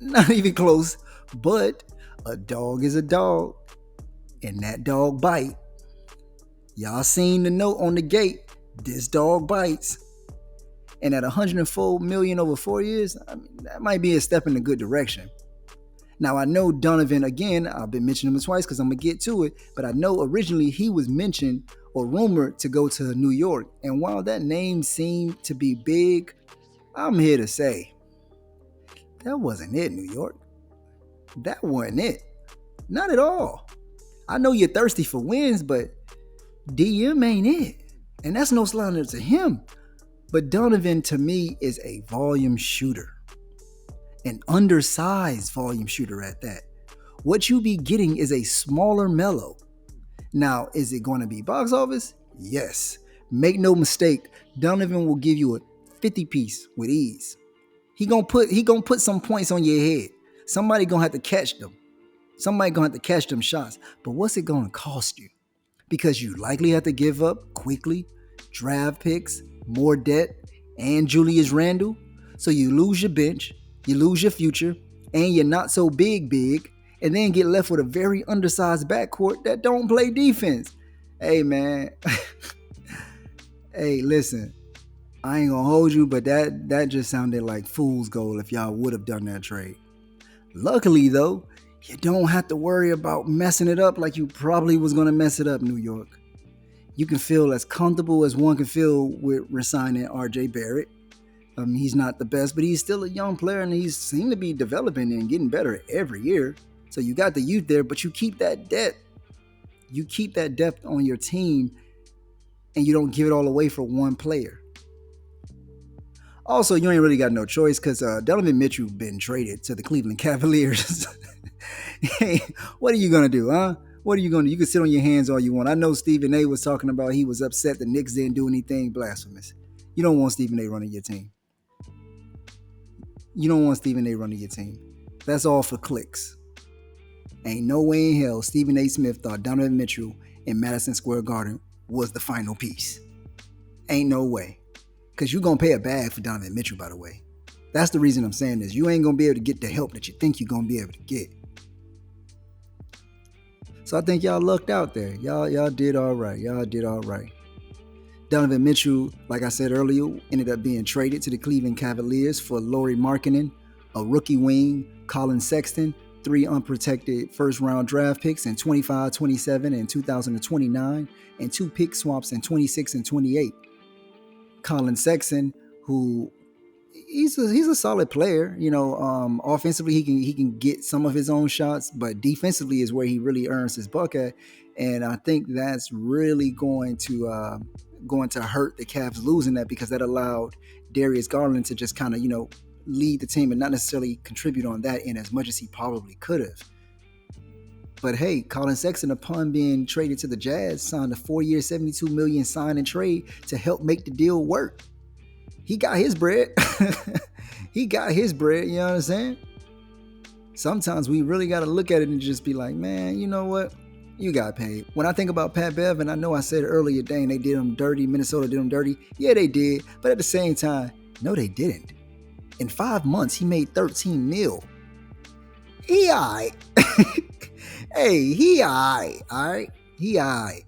not even close. But a dog is a dog, and that dog bite. Y'all seen the note on the gate. This dog bites. And at $104 million over 4 years, I mean, that might be a step in a good direction. Now, I know Donovan, again, I've been mentioning him twice because I'm going to get to it, but I know originally he was mentioned or rumored to go to New York. And while that name seemed to be big, I'm here to say, that wasn't it, New York. That wasn't it. Not at all. I know you're thirsty for wins, but DM ain't it. And that's no slander to him. But Donovan, to me, is a volume shooter. An undersized volume shooter at that. What you be getting is a smaller Melo. Now, is it going to be box office? Yes. Make no mistake, Donovan will give you a 50 piece with ease. He gonna put some points on your head. Somebody gonna have to catch them. Somebody gonna have to catch them shots. But what's it gonna cost you? Because you likely have to give up quickly draft picks, more debt, and Julius Randle. So you lose your bench, you lose your future, and you're not so big, and then get left with a very undersized backcourt that don't play defense. Hey, man. Hey, listen. I ain't gonna hold you, but that just sounded like fool's gold if y'all would have done that trade. Luckily, though, you don't have to worry about messing it up like you probably was gonna mess it up, New York. You can feel as comfortable as one can feel with resigning RJ Barrett. He's not the best, but he's still a young player, and he seemed to be developing and getting better every year. So you got the youth there, but you keep that depth. You keep that depth on your team, and you don't give it all away for one player. Also, you ain't really got no choice because Donovan Mitchell been traded to the Cleveland Cavaliers. Hey, what are you going to do, huh? What are you going to do? You can sit on your hands all you want. I know Stephen A was talking about he was upset the Knicks didn't do anything blasphemous. You don't want Stephen A running your team. That's all for clicks. Ain't no way in hell Stephen A. Smith thought Donovan Mitchell in Madison Square Garden was the final piece. Ain't no way. Because you're going to pay a bag for Donovan Mitchell, by the way. That's the reason I'm saying this. You ain't going to be able to get the help that you think you're going to be able to get. So I think y'all lucked out there. Y'all did all right. Donovan Mitchell, like I said earlier, ended up being traded to the Cleveland Cavaliers for Lauri Markkanen, a rookie wing, Colin Sexton, 3 unprotected first-round draft picks in 25, 27, and 2029, and 2 pick swaps in 26 and 28. Colin Sexton, who he's a solid player, offensively he can get some of his own shots, but defensively is where he really earns his buck at, and I think that's really going to hurt the Cavs losing that, because that allowed Darius Garland to just kind of lead the team and not necessarily contribute on that end as much as he probably could have. But hey, Colin Sexton, upon being traded to the Jazz, signed a 4-year, $72 million sign and trade to help make the deal work. He got his bread. He got his bread, you know what I'm saying? Sometimes we really got to look at it and just be like, man, you know what? You got paid. When I think about Pat Bev, and I know I said earlier, dang, they did him dirty. Minnesota did him dirty. Yeah, they did. But at the same time, no, they didn't. In 5 months, he made 13 mil. He all right. Hey, he all right? He all right.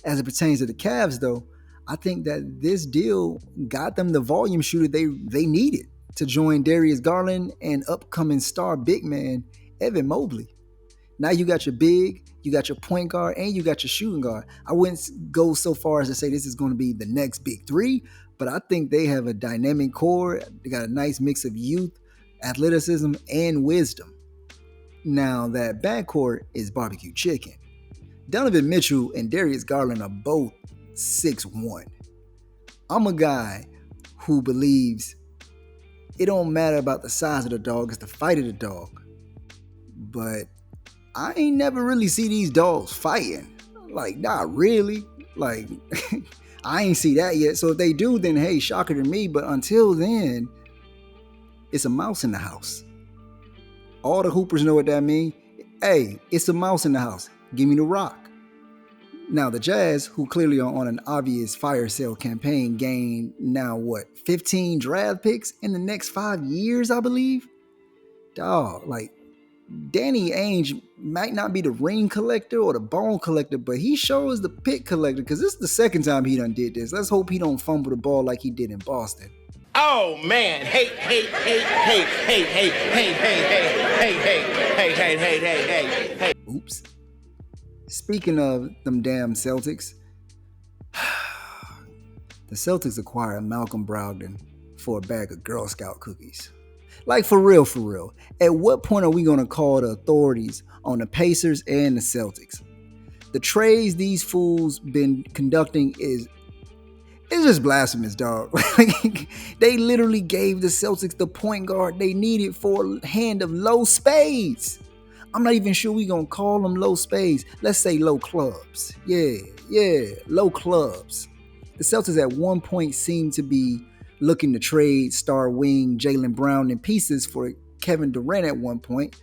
As it pertains to the Cavs, though, I think that this deal got them the volume shooter they needed to join Darius Garland and upcoming star big man Evan Mobley. Now you got your big, you got your point guard, and you got your shooting guard. I wouldn't go so far as to say this is going to be the next big three, but I think they have a dynamic core. They got a nice mix of youth, athleticism, and wisdom. Now that backcourt is barbecue chicken. Donovan Mitchell and Darius Garland are both 6'1". I'm a guy who believes it don't matter about the size of the dog, it's the fight of the dog. But I ain't never really see these dogs fighting. Like, not really. Like, I ain't see that yet. So if they do, then hey, shocker to me. But until then, it's a mouse in the house. All the hoopers know what that means. Hey, it's a mouse in the house. Give me the rock. Now, the Jazz, who clearly are on an obvious fire sale campaign, gained now what, 15 draft picks in the next 5 years, I believe? Dog, like, Danny Ainge might not be the ring collector or the bone collector, but he sure is the pick collector, because this is the second time he done did this. Let's hope he don't fumble the ball like he did in Boston. Oh man, hey. Oops. Speaking of them damn Celtics, the Celtics acquired Malcolm Brogdon for a bag of Girl Scout cookies. Like, for real. At what point are we going to call the authorities on the Pacers and the Celtics? The trades these fools been conducting is just blasphemous, dog. They literally gave the Celtics the point guard they needed for a hand of low spades. I'm not even sure we gonna call them low spades. Let's say low clubs. Yeah, low clubs. The Celtics at one point seemed to be looking to trade star wing Jaylen Brown in pieces for Kevin Durant at one point.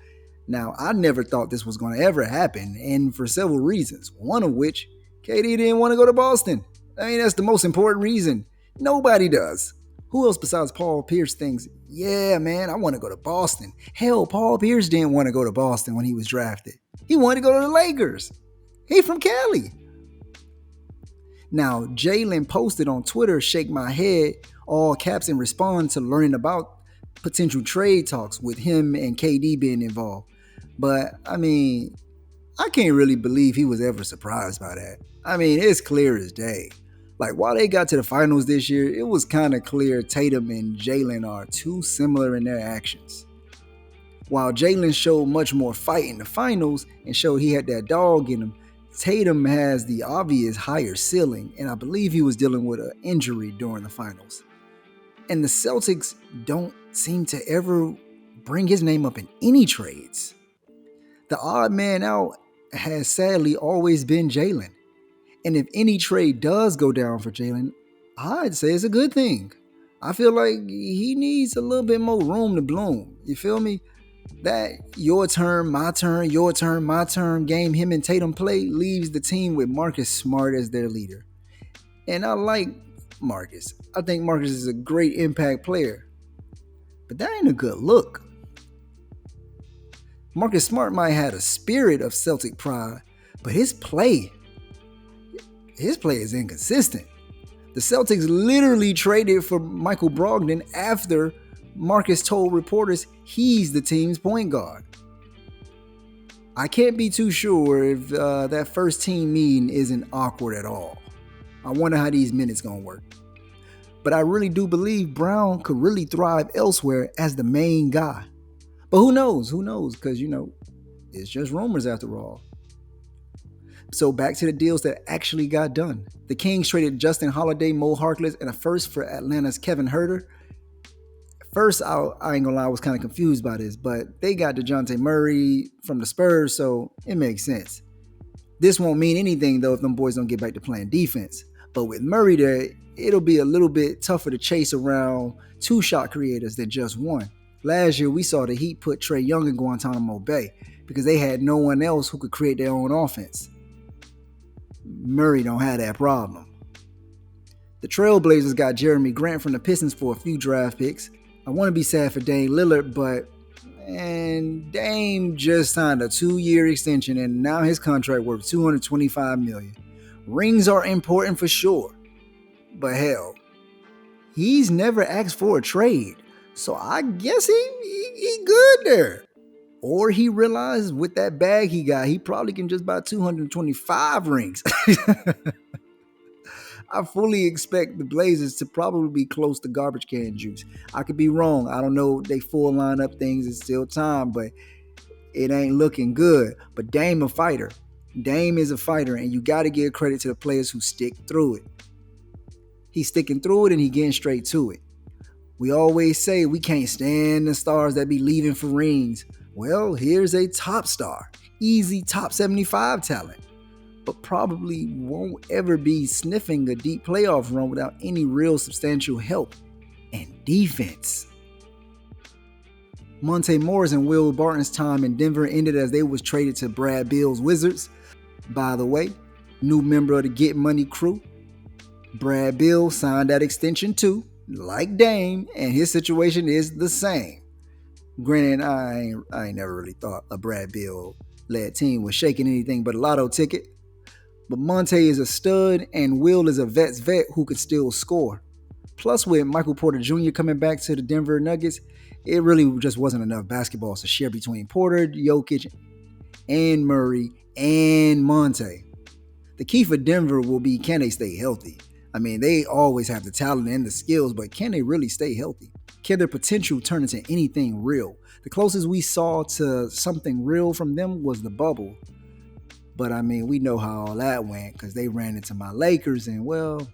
Now, I never thought this was going to ever happen, and for several reasons. One of which, KD didn't want to go to Boston. I mean, that's the most important reason. Nobody does. Who else besides Paul Pierce thinks, yeah, man, I want to go to Boston? Hell, Paul Pierce didn't want to go to Boston when he was drafted. He wanted to go to the Lakers. He from Cali. Now, Jalen posted on Twitter, shake my head, all caps, in response to learning about potential trade talks with him and KD being involved. But, I mean, I can't really believe he was ever surprised by that. I mean, it's clear as day. Like, while they got to the finals this year, it was kind of clear Tatum and Jalen are too similar in their actions. While Jalen showed much more fight in the finals and showed he had that dog in him, Tatum has the obvious higher ceiling, and I believe he was dealing with an injury during the finals. And the Celtics don't seem to ever bring his name up in any trades. The odd man out has sadly always been Jalen. And if any trade does go down for Jalen, I'd say it's a good thing. I feel like he needs a little bit more room to bloom. You feel me? That your turn, my turn, your turn, my turn game him and Tatum play leaves the team with Marcus Smart as their leader. And I like Marcus. I think Marcus is a great impact player. But that ain't a good look. Marcus Smart might have a spirit of Celtic pride, but his play is inconsistent. The Celtics literally traded for Michael Brogdon after Marcus told reporters he's the team's point guard. I can't be too sure if that first team meeting isn't awkward at all. I wonder how these minutes gonna work. But I really do believe Brown could really thrive elsewhere as the main guy. But who knows? Because, it's just rumors after all. So back to the deals that actually got done. The Kings traded Justin Holiday, Mo Harkless, and a first for Atlanta's Kevin Huerter First, I ain't gonna lie, I was kind of confused by this, but they got DeJounte Murray from the Spurs, so it makes sense. This won't mean anything though if them boys don't get back to playing defense. But with Murray there, it'll be a little bit tougher to chase around two shot creators than just one. Last year, we saw the Heat put Trae Young in Guantanamo Bay because they had no one else who could create their own offense. Murray don't have that problem. The Trailblazers got Jeremy Grant from the Pistons for a few draft picks. I want to be sad for Dame Lillard, but Dame just signed a 2-year extension and now his contract worth $225 million. Rings are important for sure, but hell, he's never asked for a trade, so I guess he good there. Or he realized with that bag he got, he probably can just buy 225 rings. I fully expect the Blazers to probably be close to garbage can juice. I could be wrong. I don't know they full lineup things. It's still time, but it ain't looking good. But Dame a fighter. Dame is a fighter, and you got to give credit to the players who stick through it. He's sticking through it, and he getting straight to it. We always say we can't stand the stars that be leaving for rings. Well, here's a top star. Easy top 75 talent. But probably won't ever be sniffing a deep playoff run without any real substantial help and defense. Monte Morris and Will Barton's time in Denver ended as they was traded to Brad Beal's Wizards. By the way, new member of the Get Money crew. Brad Beal signed that extension too, like Dame, and his situation is the same. Granted, I ain't never really thought a Brad Beal-led team was shaking anything but a lotto ticket. But Monte is a stud and Will is a vet's vet who can still score. Plus, with Michael Porter Jr. coming back to the Denver Nuggets, it really just wasn't enough basketballs to share between Porter, Jokic, and Murray, and Monte. The key for Denver will be, can they stay healthy? I mean, they always have the talent and the skills, but can they really stay healthy? Can their potential turn into anything real? The closest we saw to something real from them was the bubble. But I mean, we know how all that went because they ran into my Lakers and, well,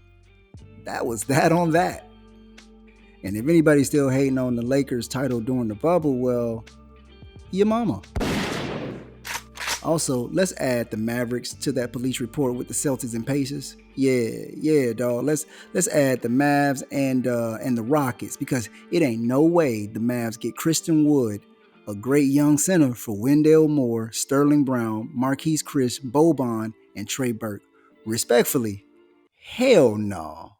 that was that on that. And if anybody's still hating on the Lakers title during the bubble, well, your mama. Also, let's add the Mavericks to that police report with the Celtics and Pacers. Yeah, dog. Let's add the Mavs and the Rockets because it ain't no way the Mavs get Christian Wood, a great young center for Wendell Moore, Sterling Brown, Marquise Chris, Boban, and Trey Burke. Respectfully, hell no.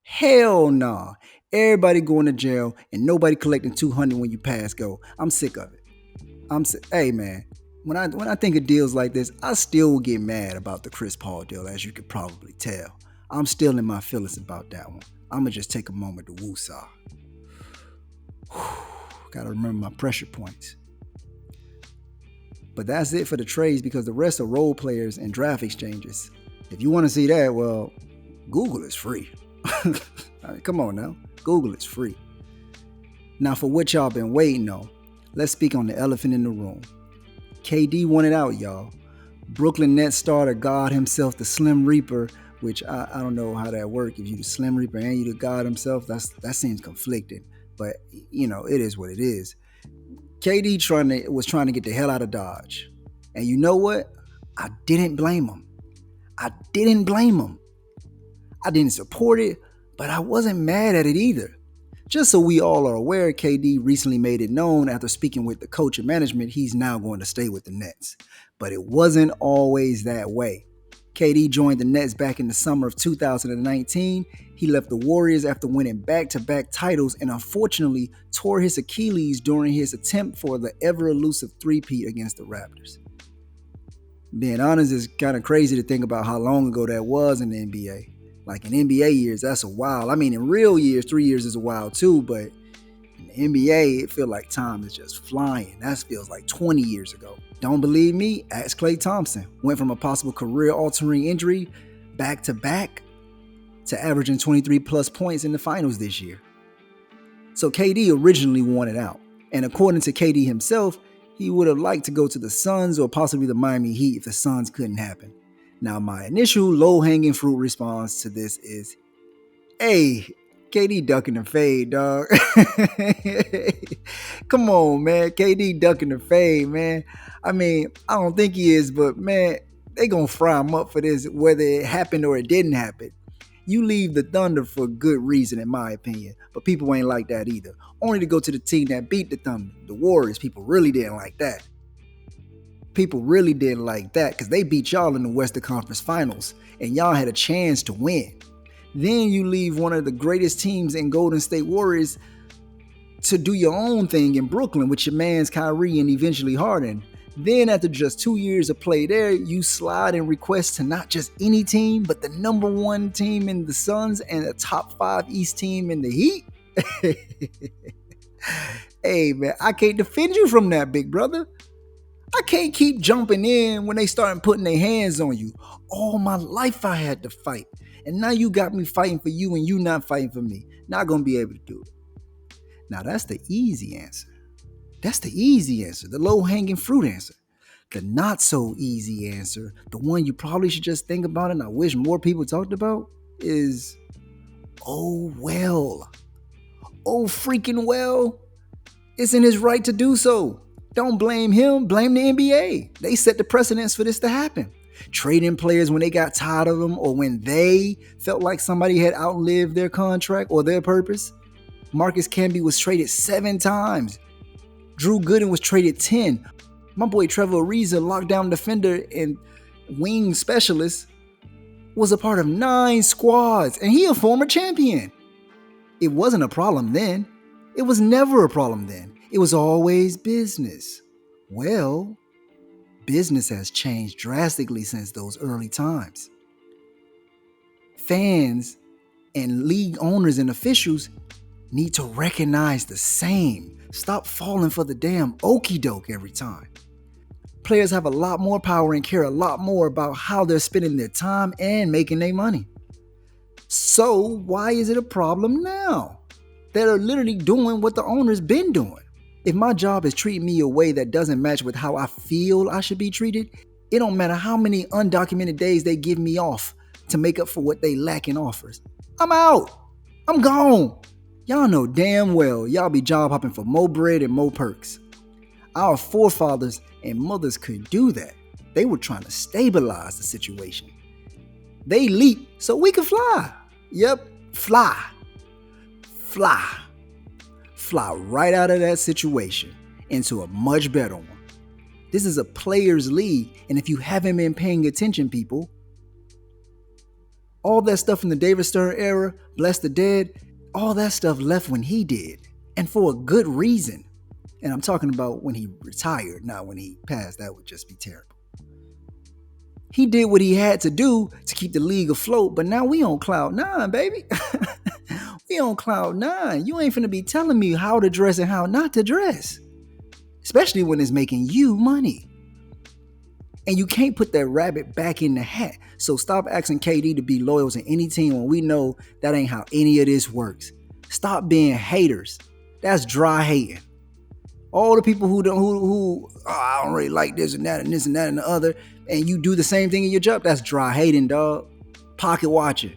Hell no. Everybody going to jail and nobody collecting $200 when you pass go. I'm sick of it. Hey man, when I think of deals like this, I still get mad about the Chris Paul deal, as you could probably tell. I'm still in my feelings about that one. I'ma just take a moment to woosah. Gotta remember my pressure points. But that's it for the trades because the rest are role players and draft exchanges. If you want to see that, well, Google is free. I mean, come on now. Google is free. Now for what y'all been waiting on, let's speak on the elephant in the room. KD wanted out, y'all. Brooklyn Nets star, the god himself, the Slim Reaper, which I don't know how that works. If you the Slim Reaper and you the god himself, that seems conflicting. But, you know, it is what it is. KD was trying to get the hell out of Dodge. And you know what? I didn't blame him. I didn't support it, but I wasn't mad at it either. Just so we all are aware, KD recently made it known after speaking with the coach and management he's now going to stay with the Nets. But it wasn't always that way. KD joined the Nets back in the summer of 2019. He left the Warriors after winning back-to-back titles and unfortunately tore his Achilles during his attempt for the ever-elusive three-peat against the Raptors. Being honest, it's kind of crazy to think about how long ago that was in the NBA. Like in NBA years, that's a while. I mean, in real years, 3 years is a while too, but in the NBA, it feels like time is just flying. That feels like 20 years ago. Don't believe me? Ask Klay Thompson. Went from a possible career-altering injury back-to-back to averaging 23 plus points in the finals this year. So KD originally wanted out. And according to KD himself, he would have liked to go to the Suns or possibly the Miami Heat if the Suns couldn't happen. Now, my initial low-hanging fruit response to this is, hey, KD ducking the fade, dog. Come on, man. KD ducking the fade, man. I mean, I don't think he is, but man, they gonna fry him up for this, whether it happened or it didn't happen. You leave the Thunder for good reason, in my opinion. But people ain't like that either. Only to go to the team that beat the Thunder, the Warriors. People really didn't like that. People really didn't like that because they beat y'all in the Western Conference Finals, and y'all had a chance to win. Then you leave one of the greatest teams in Golden State Warriors to do your own thing in Brooklyn with your mans Kyrie and eventually Harden. Then after just 2 years of play there, you slide and request to not just any team, but the number one team in the Suns and a top 5 East team in the Heat. Hey, man, I can't defend you from that, big brother. I can't keep jumping in when they start putting their hands on you. All my life I had to fight. And now you got me fighting for you and you not fighting for me. Not going to be able to do it. Now that's the easy answer. That's the easy answer, the low-hanging fruit answer. The not so easy answer, the one you probably should just think about and I wish more people talked about, is, oh well. Oh freaking well. It's in his right to do so. Don't blame him, blame the NBA. They set the precedence for this to happen. Trading players when they got tired of them or when they felt like somebody had outlived their contract or their purpose. Marcus Camby was traded 7 times. Drew Gooden was traded 10. My boy Trevor Ariza, lockdown defender and wing specialist, was a part of 9 squads, and he a former champion. It wasn't a problem then. It was never a problem then. It was always business. Well, business has changed drastically since those early times. Fans and league owners and officials need to recognize the same. Stop falling for the damn okie doke every time. Players have a lot more power and care a lot more about how they're spending their time and making their money. So why is it a problem now? They're literally doing what the owner's been doing. If my job is treating me a way that doesn't match with how I feel I should be treated, it don't matter how many undocumented days they give me off to make up for what they lack in offers. I'm out. I'm gone. Y'all know damn well y'all be job hopping for more bread and more perks. Our forefathers and mothers could do that. They were trying to stabilize the situation. They leaped so we could fly. Yep, fly. Fly. Fly right out of that situation into a much better one. This is a players' league, and if you haven't been paying attention, people, all that stuff in the David Stern era, bless the dead, all that stuff left when he did, and for a good reason. And I'm talking about when he retired, not when he passed. That would just be terrible. He did what he had to do to keep the league afloat, but now we on cloud 9, baby. We on cloud 9. You ain't finna be telling me how to dress and how not to dress, especially when it's making you money. And you can't put that rabbit back in the hat. So stop asking KD to be loyal to any team when we know that ain't how any of this works. Stop being haters. That's dry hating. All the people who I don't really like this and that and this and that and the other, and you do the same thing in your job, that's dry hating, dog. Pocket watching.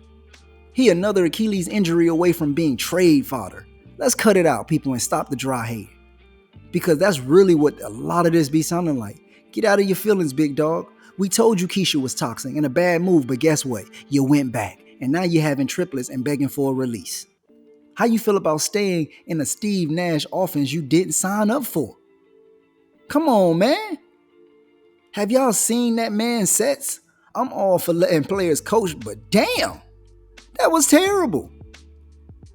He another Achilles injury away from being trade fodder. Let's cut it out, people, and stop the dry hate. Because that's really what a lot of this be sounding like. Get out of your feelings, big dog. We told you Keisha was toxic and a bad move, but guess what? You went back, and now you're having triplets and begging for a release. How you feel about staying in a Steve Nash offense you didn't sign up for? Come on, man. Have y'all seen that man's sets? I'm all for letting players coach, but damn, that was terrible.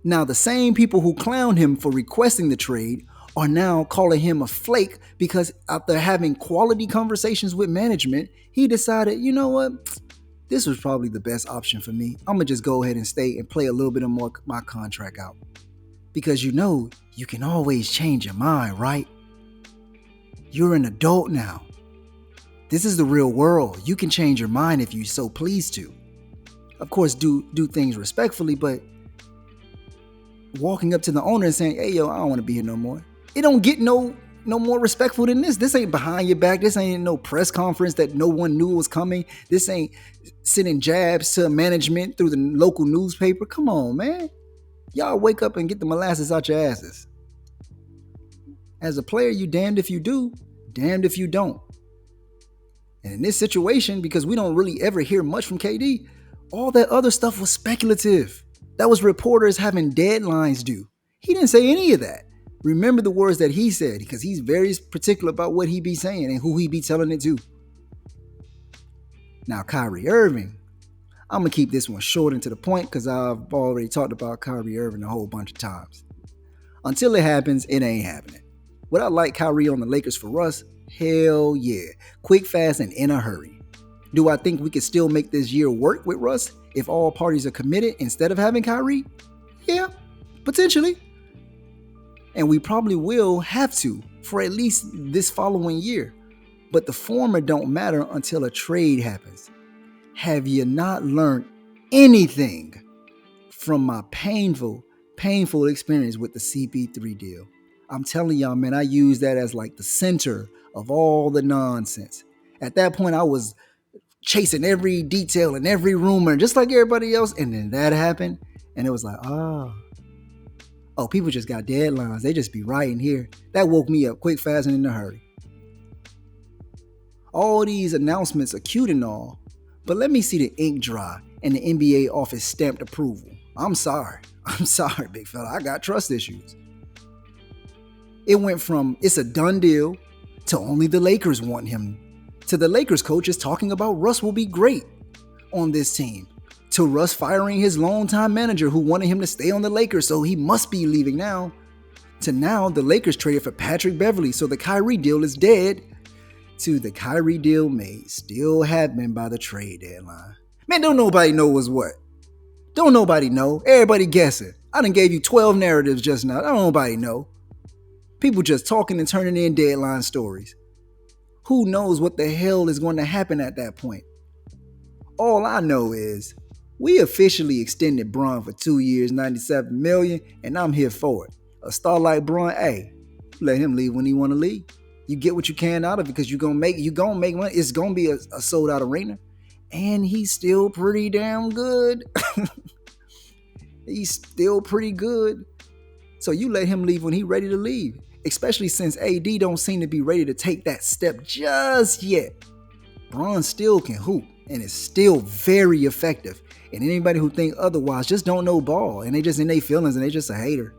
Now, the same people who clowned him for requesting the trade are now calling him a flake because after having quality conversations with management, he decided, you know what? This was probably the best option for me. I'm going to just go ahead and stay and play a little bit of more my contract out. Because you know, you can always change your mind, right? You're an adult now. This is the real world. You can change your mind if you so please to. Of course, do things respectfully, but walking up to the owner and saying, hey, yo, I don't want to be here no more. It don't get no more respectful than this. This ain't behind your back. This ain't no press conference that no one knew was coming. This ain't sending jabs to management through the local newspaper. Come on, man. Y'all wake up and get the molasses out your asses. As a player, you damned if you do, damned if you don't. And in this situation, because we don't really ever hear much from KD, all that other stuff was speculative. That was reporters having deadlines due. He didn't say any of that. Remember the words that he said, because he's very particular about what he be saying and who he be telling it to. Now, Kyrie Irving, I'm going to keep this one short and to the point because I've already talked about Kyrie Irving a whole bunch of times. Until it happens, it ain't happening. Would I like Kyrie on the Lakers for Russ? Hell yeah. Quick, fast, and in a hurry. Do I think we could still make this year work with Russ if all parties are committed instead of having Kyrie? Yeah, potentially. And we probably will have to for at least this following year. But the former don't matter until a trade happens. Have you not learned anything from my painful experience with the CP3 deal? I'm telling y'all, man, I use that as like the center of all the nonsense. At that point, I was chasing every detail and every rumor, just like everybody else. And then that happened. And it was like, oh, people just got deadlines. They just be writing here. That woke me up quick, fast, and in a hurry. All these announcements are cute and all, but let me see the ink dry and the NBA office stamped approval. I'm sorry, big fella. I got trust issues. It went from it's a done deal to only the Lakers want him, to the Lakers coaches talking about Russ will be great on this team, to Russ firing his longtime manager who wanted him to stay on the Lakers, so he must be leaving now, to now the Lakers traded for Patrick Beverley, so the Kyrie deal is dead, to the Kyrie deal may still happen by the trade deadline. Man, don't nobody know what's what. Don't nobody know. Everybody guessing. I done gave you 12 narratives just now. Don't nobody know. People just talking and turning in deadline stories. Who knows what the hell is going to happen at that point? All I know is we officially extended Bron for 2 years, $97 million, and I'm here for it. A star like Bron, hey, let him leave when he want to leave. You get what you can out of it because you're gonna make money. It's gonna be a sold out arena, and he's still pretty damn good. He's still pretty good. So you let him leave when he's ready to leave, especially since AD don't seem to be ready to take that step just yet. Bron still can hoop and is still very effective. And anybody who think otherwise just don't know ball, and they just in their feelings and they just a hater.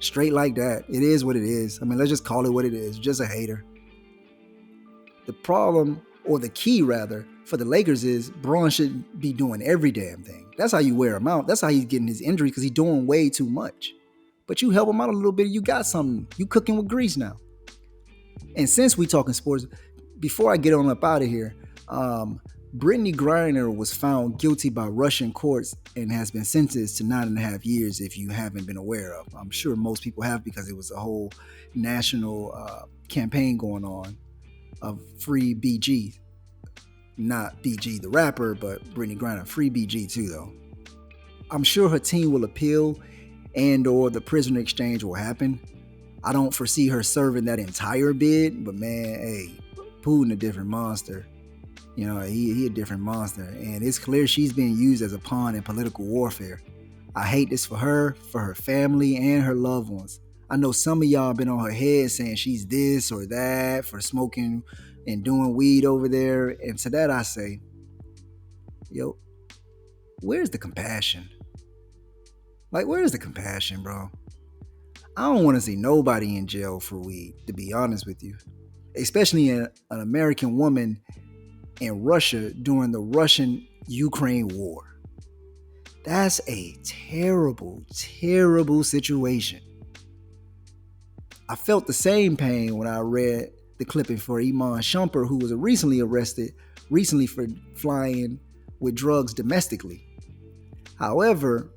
Straight like that. It is what it is. I mean, let's just call it what it is. Just a hater. The problem, or the key rather, for the Lakers is Bron should be doing every damn thing. That's how you wear him out. That's how he's getting his injury, because he's doing way too much. But you help him out a little bit, you got something. You cooking with grease now. And since we talking sports, before I get on up out of here, Brittany Griner was found guilty by Russian courts and has been sentenced to 9.5 years, if you haven't been aware of. I'm sure most people have, because it was a whole national campaign going on of free BG. Not BG the rapper, but Brittany Griner. Free BG too, though. I'm sure her team will appeal and or the prisoner exchange will happen. I don't foresee her serving that entire bid, but man, hey, Putin a different monster. You know, he a different monster, and it's clear she's being used as a pawn in political warfare. I hate this for her family, and her loved ones. I know some of y'all been on her head saying she's this or that for smoking and doing weed over there, and to that I say, yo, where's the compassion? Like, where's the compassion, bro? I don't want to see nobody in jail for weed, to be honest with you, especially an American woman in Russia during the Russian-Ukraine war. That's a terrible, terrible situation. I felt the same pain when I read the clipping for Iman Shumpert, who was recently arrested for flying with drugs domestically. However,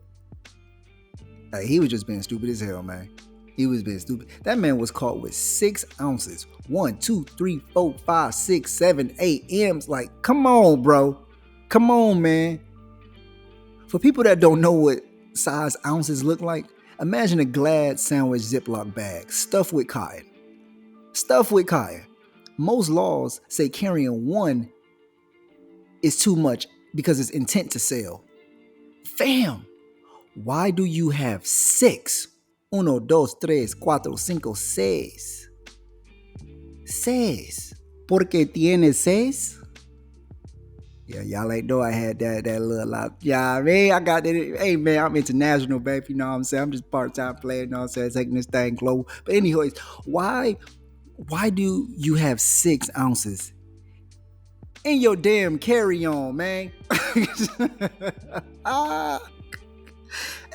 he was just being stupid as hell, man. He was being stupid. That man was caught with 6 ounces. 1, 2, 3, 4, 5, 6, 7, 8 M's. Like, come on, bro. Come on, man. For people that don't know what size ounces look like, imagine a Glad sandwich Ziploc bag stuffed with cotton. Stuffed with cotton. Most laws say carrying 1 is too much because it's intent to sell. Fam, Why do you have 6? Uno, dos, tres, cuatro, cinco, seis. 6. Porque tiene 6? Yeah, y'all ain't know I had that little lot. Yeah, I mean, I got that. Hey, man, I'm international, baby. You know what I'm saying? I'm just part-time player, you know what I'm saying? Taking this thing global. But anyways, why do you have 6 ounces in your damn carry-on, man? Ah,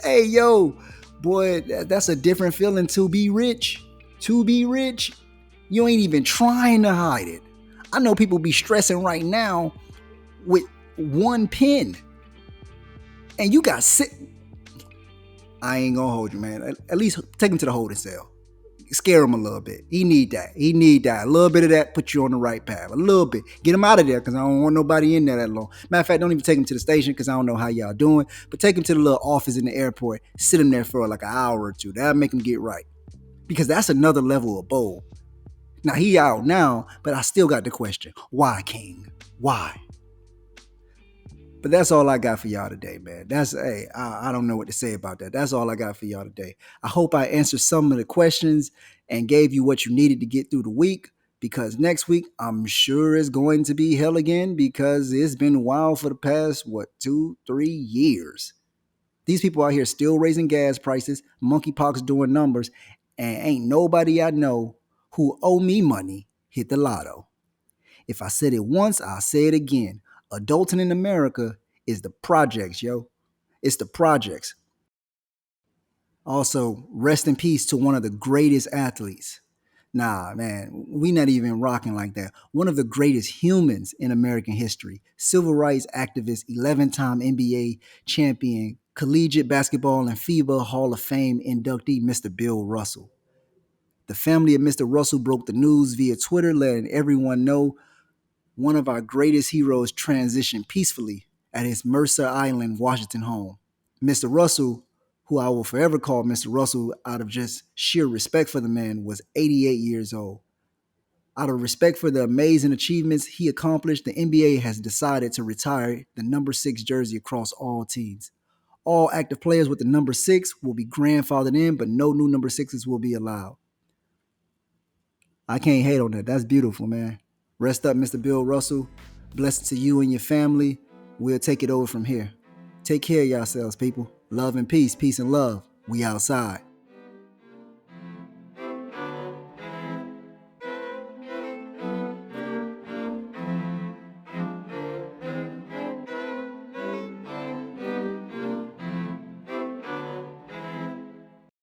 hey, yo, boy, that's a different feeling to be rich. To be rich, you ain't even trying to hide it. I know people be stressing right now with 1 pen, and you got 6. I ain't gonna hold you, man. At least take him to the holding cell. Scare him a little bit. He need that. He need that. A little bit of that put you on the right path. A little bit. Get him out of there because I don't want nobody in there that long. Matter of fact, don't even take him to the station because I don't know how y'all doing. But take him to the little office in the airport. Sit him there for like an hour or two. That'll make him get right. Because that's another level of bold. Now he out now, but I still got the question. Why, King? Why? But that's all I got for y'all today, man. I don't know what to say about that. That's all I got for y'all today. I hope I answered some of the questions and gave you what you needed to get through the week, because next week I'm sure it's going to be hell again because it's been wild for the past, 2-3 years. These people out here still raising gas prices, monkeypox doing numbers, and ain't nobody I know who owe me money hit the lotto. If I said it once, I'll say it again. Adulting in America is the projects, yo. It's the projects. Also, rest in peace to one of the greatest athletes. Nah, man, we not even rocking like that. One of the greatest humans in American history. Civil rights activist, 11-time NBA champion, collegiate basketball and FIBA Hall of Fame inductee, Mr. Bill Russell. The family of Mr. Russell broke the news via Twitter, letting everyone know one of our greatest heroes transitioned peacefully at his Mercer Island, Washington home. Mr. Russell, who I will forever call Mr. Russell out of just sheer respect for the man, was 88 years old. Out of respect for the amazing achievements he accomplished, the NBA has decided to retire the number 6 jersey across all teams. All active players with the number 6 will be grandfathered in, but no new number 6s will be allowed. I can't hate on that. That's beautiful, man. Rest up, Mr. Bill Russell. Blessings to you and your family. We'll take it over from here. Take care of yourselves, people. Love and peace. Peace and love. We outside.